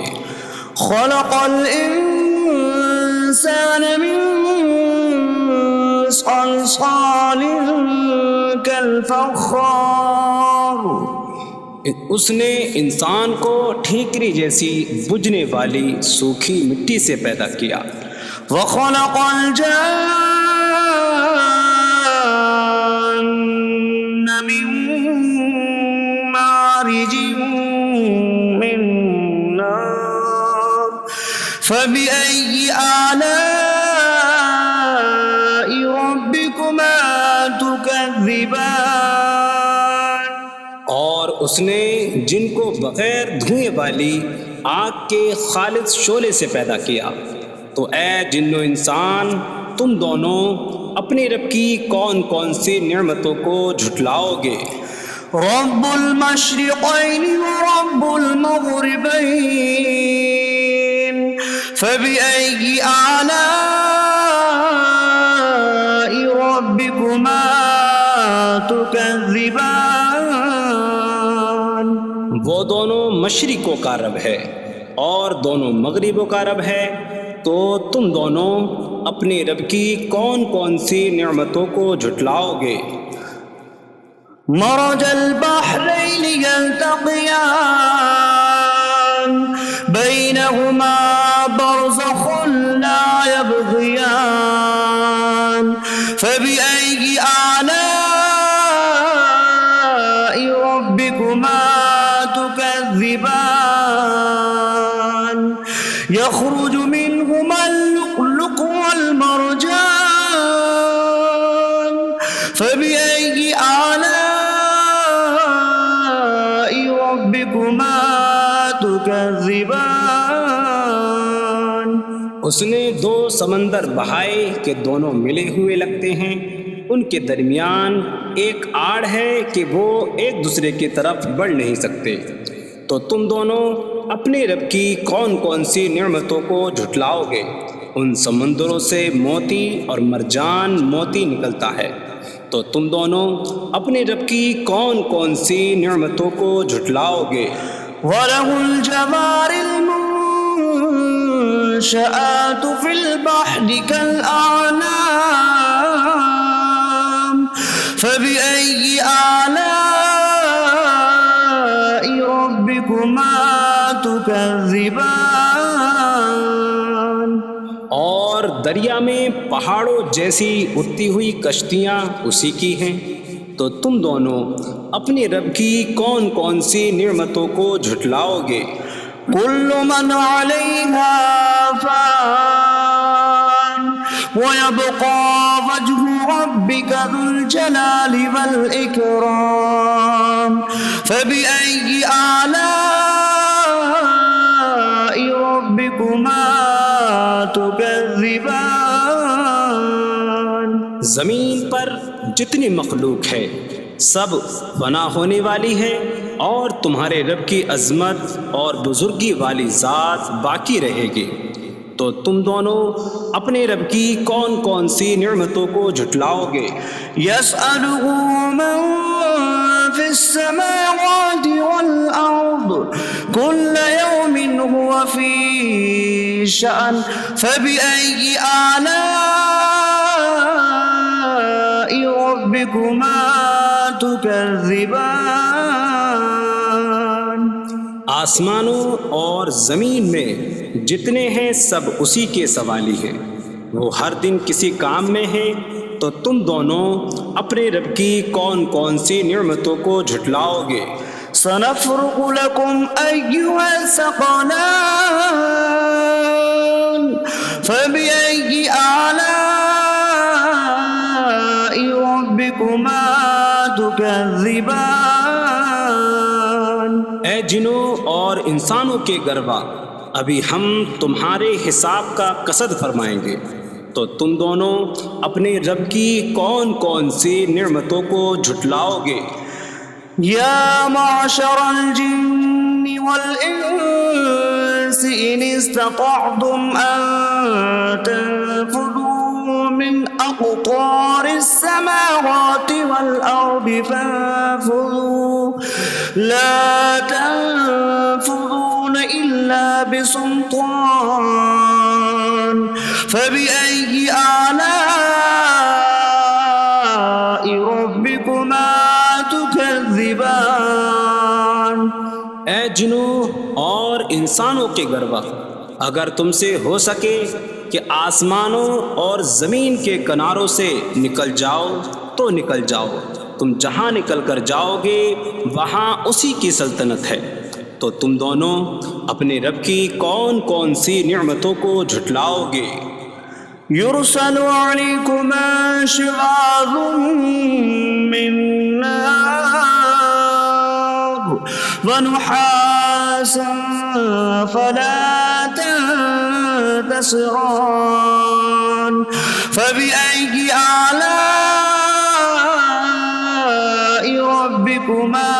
خلق الانسان من صلصال کالفخار، اس نے انسان کو ٹھیکری جیسی بجھنے والی سوکھی مٹی سے پیدا کیا۔ وخلق الجان من مارج من نار فبأي آلاء ربكما تكذبان، اور اس نے جن کو بغیر دھوئیں والی آگ کے خالص شعلے سے پیدا کیا۔ تو اے جن و انسان، تم دونوں اپنے رب کی کون کون سی نعمتوں کو جھٹلاؤ گے؟ رب المشرقین ورب المغربین فبأي آلاء ربكما تكذبان، وہ دونوں مشرقوں کا رب ہے اور دونوں مغربوں کا رب ہے، تو تم دونوں اپنے رب کی کون کون سی نعمتوں کو جھٹلاؤ گے؟ مرج البحرین یلتقیان بینہما برزخ لا یبغیان فبأي آلاء ربكما تكذبان، يخرج منهما اللؤلؤ والمرجان فبأي آلاء ربكما تكذبان. اس نے دو سمندر بہائے کہ دونوں ملے ہوئے لگتے ہیں، ان کے درمیان ایک آڑ ہے کہ وہ ایک دوسرے کی طرف بڑھ نہیں سکتے، تو تم دونوں اپنے رب کی کون کون سی نعمتوں کو جھٹلاؤ گے؟ ان سمندروں سے موتی اور مرجان موتی نکلتا ہے، تو تم دونوں اپنے رب کی کون کون سی نعمتوں کو جھٹلاؤ گے؟ وَلَهُ الْجَوَارِ الْمُنشَآتُ فِي الْبَحْرِ كَالْأَعْلَامِ فَبِأَيِّ آلَاءِ رَبِّكُمَا تُكَذِّبَانِ. اور دریا میں پہاڑوں جیسی اڑتی ہوئی کشتیاں اسی کی ہیں، تو تم دونوں اپنے رب کی کون کون سی نعمتوں کو جھٹلاؤ گے؟ كل من عليها فان ويبقى وجه ربك ذو الجلال والإكرام فبأي آلاء ربكما تكذبان. زمین پر جتنی مخلوق ہے سب فنا ہونے والی ہے، اور تمہارے رب کی عظمت اور بزرگی والی ذات باقی رہے گی، تو تم دونوں اپنے رب کی کون کون سی نعمتوں کو جھٹلاؤ گے؟ يسأله من في السماوات والأرض كل يوم هو في شأن فبأي آلاء ربكما تكذبان. آسمانوں اور زمین میں جتنے ہیں سب اسی کے سوالی ہیں، وہ ہر دن کسی کام میں ہیں، تو تم دونوں اپنے رب کی کون کون سی نعمتوں کو جھٹلاؤ گے؟ سنفرغ لكم أيها الثقلان فبأي آلاء ربكما تكذبان. اے جنوں اور انسانوں کے گروہ، ابھی ہم تمہارے حساب کا قصد فرمائیں گے، تو تم دونوں اپنے رب کی کون کون سی نعمتوں کو جھٹلاؤ گے؟ يا معشر الجن والإنس إن استطعتم أن تنفذوا من أقطار السماوات والأرض فانفذوا لا تنفذون إلا بسلطان فبأي آلاء ربكما تكذبان. اے جنوں اور انسانوں کے گروہ، اگر تم سے ہو سکے کہ آسمانوں اور زمین کے کناروں سے نکل جاؤ تو نکل جاؤ، تم جہاں نکل کر جاؤ گے وہاں اسی کی سلطنت ہے، تو تم دونوں اپنے رب کی کون کون سی نعمتوں کو جھٹلاؤ گے؟ يرسل عليكما شواظ من نار ونحاس فلا تنتصران فبأي آلاء ربكما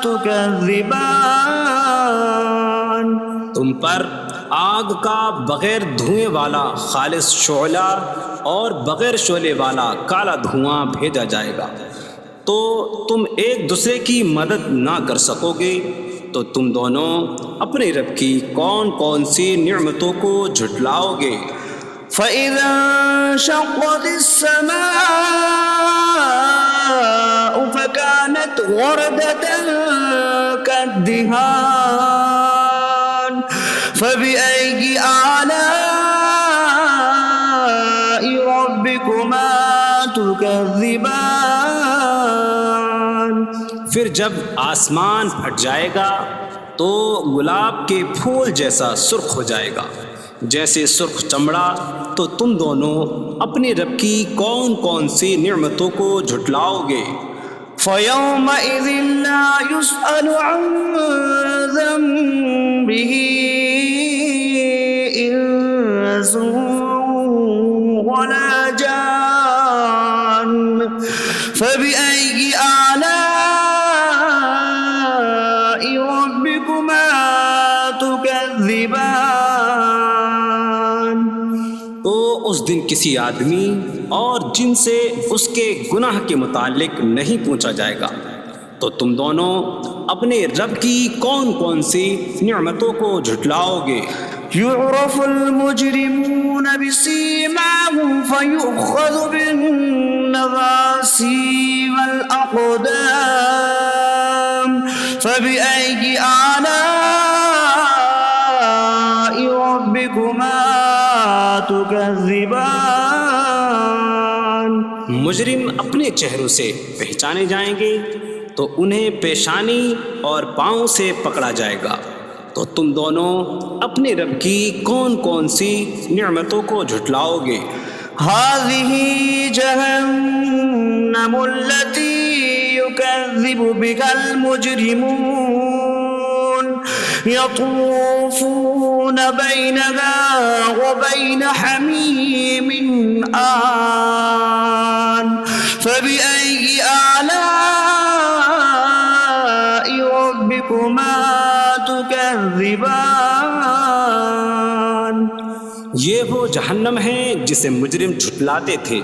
تكذبان. تم پر آگ کا بغیر دھوئیں والا خالص شعلہ اور بغیر شعلے والا کالا دھواں بھیجا جائے گا، تو تم ایک دوسرے کی مدد نہ کر سکو گے، تو تم دونوں اپنے رب کی کون کون سی نعمتوں کو جھٹلاؤ گے؟ فَإِذَا انشَقَّتِ السَّمَاءُ فَكَانَتْ وَرْدَةً كَالدِّهَانِ فَبِأَيِّ آلَاءِ رَبِّكُمَا تُكَذِّبَانِ. پھر جب آسمان پھٹ جائے گا تو گلاب کے پھول جیسا سرخ ہو جائے گا، جیسے سرخ چمڑا، تو تم دونوں اپنے رب کی کون کون سی نعمتوں کو جھٹلاؤ گے؟ فيومئذ لا يسأل عن ذنبه إنس ولا جان فبأي آلاء ربكما تكذبان۔ تو اس دن کسی آدمی اور جن سے اس کے گناہ کے متعلق نہیں پوچھا جائے گا، تو تم دونوں اپنے رب کی کون کون سی نعمتوں کو جھٹلاؤ گے؟ يعرف المجرمون بسيماهم فيؤخذ بالنواسي والأقدام فبأي آلاء ربكما تكذبان۔ مجرم اپنے چہروں سے پہچانے جائیں گے تو انہیں پیشانی اور پاؤں سے پکڑا جائے گا۔ تو تم دونوں اپنے رب کی کون کون سی نعمتوں کو جھٹلاؤ گے؟ هذه جهنم التي يكذب بها المجرمون يطوفون بينها وبين حميم آن فبأي آلاء ربكما تكذبان۔ یہ وہ جہنم ہے جسے مجرم جھٹلاتے تھے۔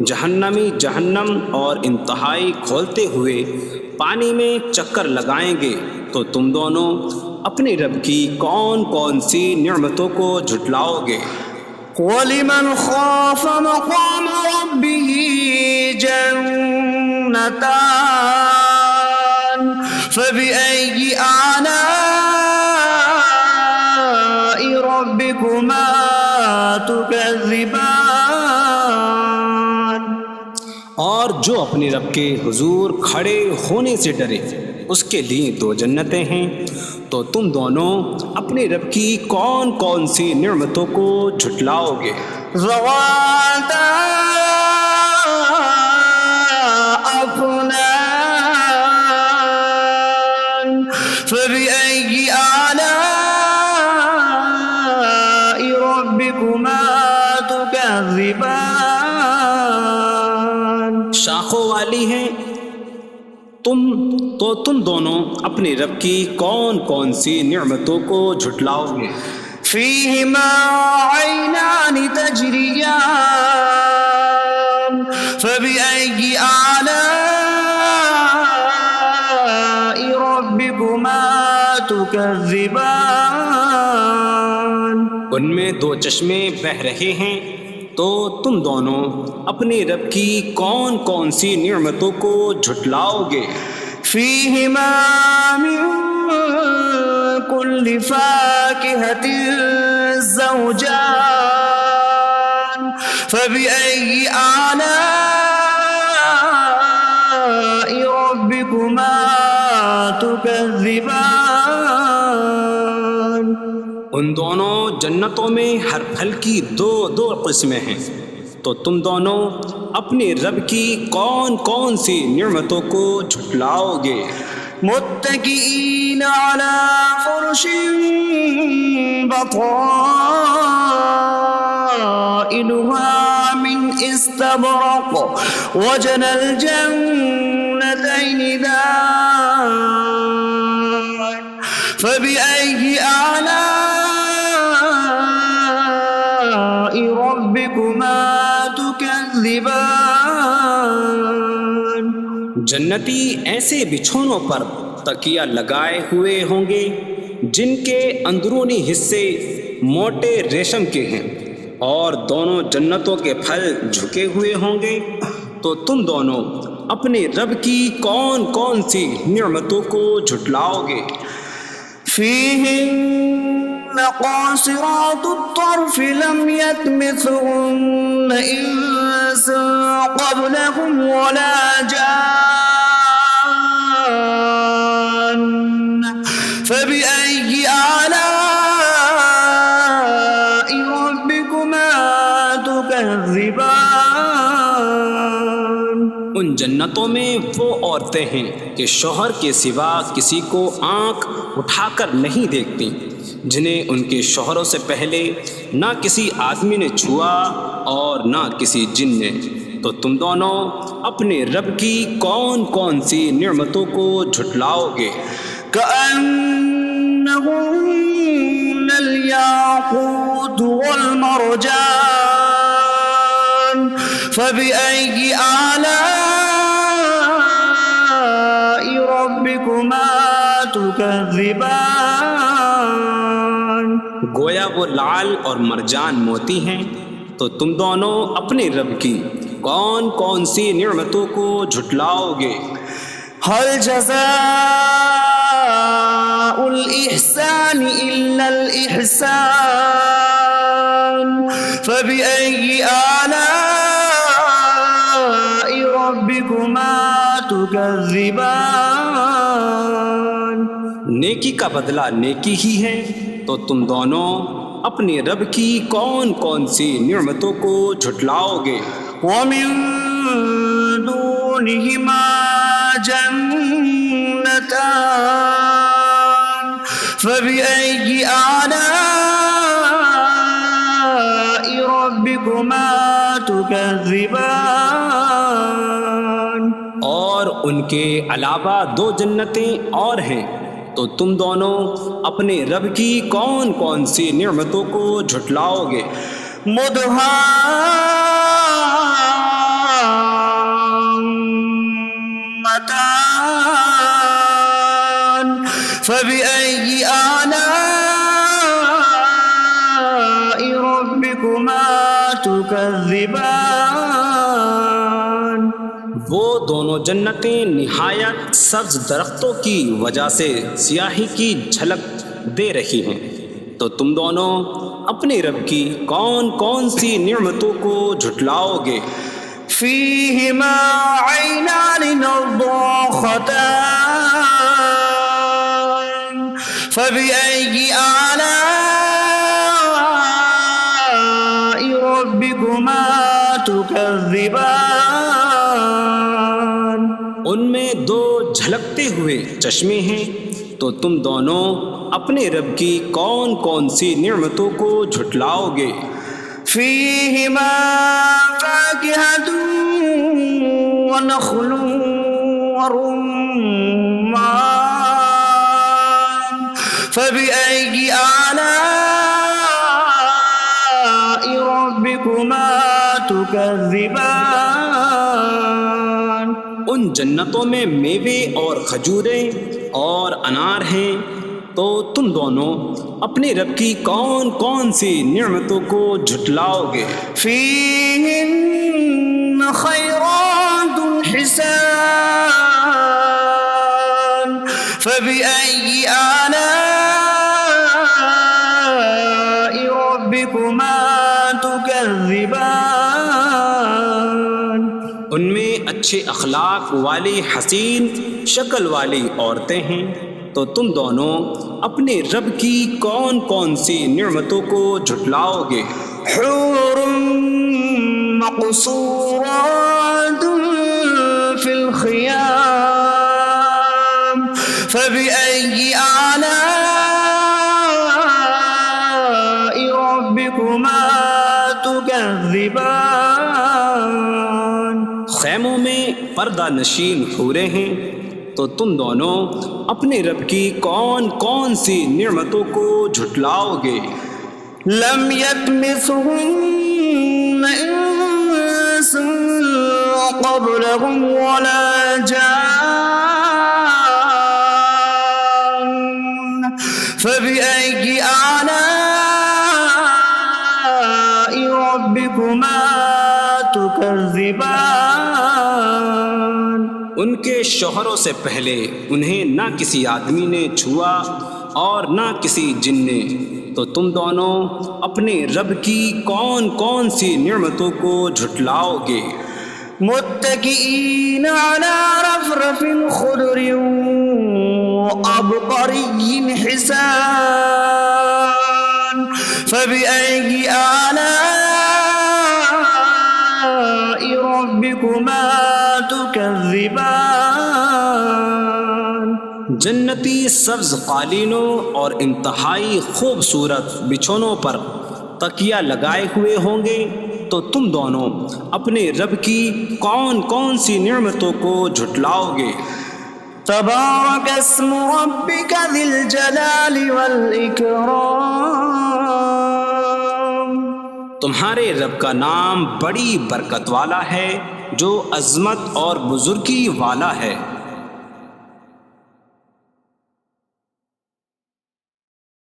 جہنمی جہنم اور انتہائی کھولتے ہوئے پانی میں چکر لگائیں گے۔ تو تم دونوں اپنے رب کی کون کون سی نعمتوں کو جھٹلاؤ گے؟ وَلِمَنْ خَافَ مَقَامَ رَبِّهِ جَنَّتَانِ فَبِأَيِّ آلَاءِ رَبِّكُمَا تُكَذِّبَانِ۔ اور جو اپنے رب کے حضور کھڑے ہونے سے ڈرے، اس کے لیے 2 جنتیں ہیں۔ تو تم دونوں اپنے رب کی کون کون سی نعمتوں کو جھٹلاؤ گے؟ ذواتا أفنان فبأي آلاء ربكما تكذبان۔ شاخوں والی ہیں تم دونوں اپنے رب کی کون کون سی نعمتوں کو جھٹلاؤ گے؟ فيهما عينان تجريان فبأي آلاء ربكما تكذبان۔ ان میں 2 چشمے بہہ رہے ہیں۔ تو تم دونوں اپنے رب کی کون کون سی نعمتوں کو جھٹلاؤ گے؟ فيهما من كل فاكهة زوجان فبأي آلاء ربكما تكذبان۔ ان دونوں جنتوں میں ہر پھل کی 2 قسمیں ہیں۔ تو تم دونوں اپنے رب کی کون کون سی نعمتوں کو جھٹلاؤ گے؟ متكئين على فرش بطائنها من استبرق وجنى الجنتين دان فبأي آلاء ربكما تكذبان۔ جنتی ایسے بچھونوں پر تکیہ لگائے ہوئے ہوں گے جن کے اندرونی حصے موٹے ریشم کے ہیں، اور دونوں جنتوں کے پھل جھکے ہوئے ہوں گے۔ تو تم دونوں اپنے رب کی کون کون سی نعمتوں کو جھٹلاؤ گے؟ فيهن قاصرات الطرف لم يطمثهن إنس قبلهم ولا جان فبأي آلاء تكذبان ان جنتوں میں وہ عورتیں ہیں کہ شوہر کے سوا کسی کو آنکھ اٹھا کر نہیں دیکھتی، جنہیں ان کے شوہروں سے پہلے نہ کسی آدمی نے چھوا اور نہ کسی جن نے۔ تو تم دونوں اپنے رب کی کون کون سی نعمتوں کو جھٹلاؤ گے؟ كأنهن الياقوت والمرجان فبأي آلاء ربكما تكذبان گویا وہ لعل اور مرجان موتی ہیں۔ تو تم دونوں اپنے رب کی کون کون سی نعمتوں کو جھٹلاؤ گے؟ هل جزاء الإحسان إلا الإحسان فبأي آلاء ربكما تكذبان نیکی کا بدلہ نیکی ہی ہے، تو تم دونوں اپنے رب کی کون کون سی نعمتوں کو جھٹلاؤ گے؟ ومن دونهما جنتان فبأي آلاء ربكما تكذبان اور ان کے علاوہ دو جنتیں اور ہیں، تو تم دونوں اپنے رب کی کون کون سی نعمتوں کو جھٹلاؤ گے؟ مدهامتان فبأي آلاء ربكما تكذبان وہ دونوں جنتیں نہایت سبز درختوں کی وجہ سے سیاہی کی جھلک دے رہی ہیں، تو تم دونوں اپنے رب کی کون کون سی نعمتوں کو جھٹلاؤ گے؟ فيهما عينان نضاختان فبأي آلاء ربكما تكذبان ان میں دو جھلکتے ہوئے چشمے ہیں، تو تم دونوں اپنے رب کی کون کون سی نعمتوں کو جھٹلاؤ گے؟ فيهما فاكهة ونخل ورمان فبأي آلاء ربكما تكذبان ان جنتوں میں میوے اور کھجوریں اور انار ہیں، تو تم دونوں اپنے رب کی کون کون سی نعمتوں کو جھٹلاؤ گے؟ فيهن خيرات حسان فبأي آلاء ربكما تكذبان ان میں اچھے اخلاق والی حسین شکل والی عورتیں ہیں، تو تم دونوں اپنے رب کی کون کون سی نعمتوں کو جھٹلاؤ گے؟ حور مقصورات في الخيام فبأي آلاء ربكما تكذبان خیموں میں پردہ نشین حوریں ہیں، تو تم دونوں اپنے رب کی کون کون سی نعمتوں کو جھٹلاؤ گے؟ لم يطمثهن انس قبلهم ولا جان فبأي آلاء ربكما تكذبان ان کے شوہروں سے پہلے انہیں نہ کسی آدمی نے چھوا اور نہ کسی جن نے، تو تم دونوں اپنے رب کی کون کون سی نعمتوں کو جھٹلاؤ گے؟ متكئين على رفرف خضر وعبقري حسان فبأي آلاء جنتی سبز قالینوں اور انتہائی خوبصورت بچھونوں پر تکیہ لگائے ہوئے ہوں گے، تو تم دونوں اپنے رب کی کون کون سی نعمتوں کو جھٹلاؤ گے؟ تبارک اسم ربک ذی الجلال والإکرام، تمہارے رب کا نام بڑی برکت والا ہے جو عظمت اور بزرگی والا ہے۔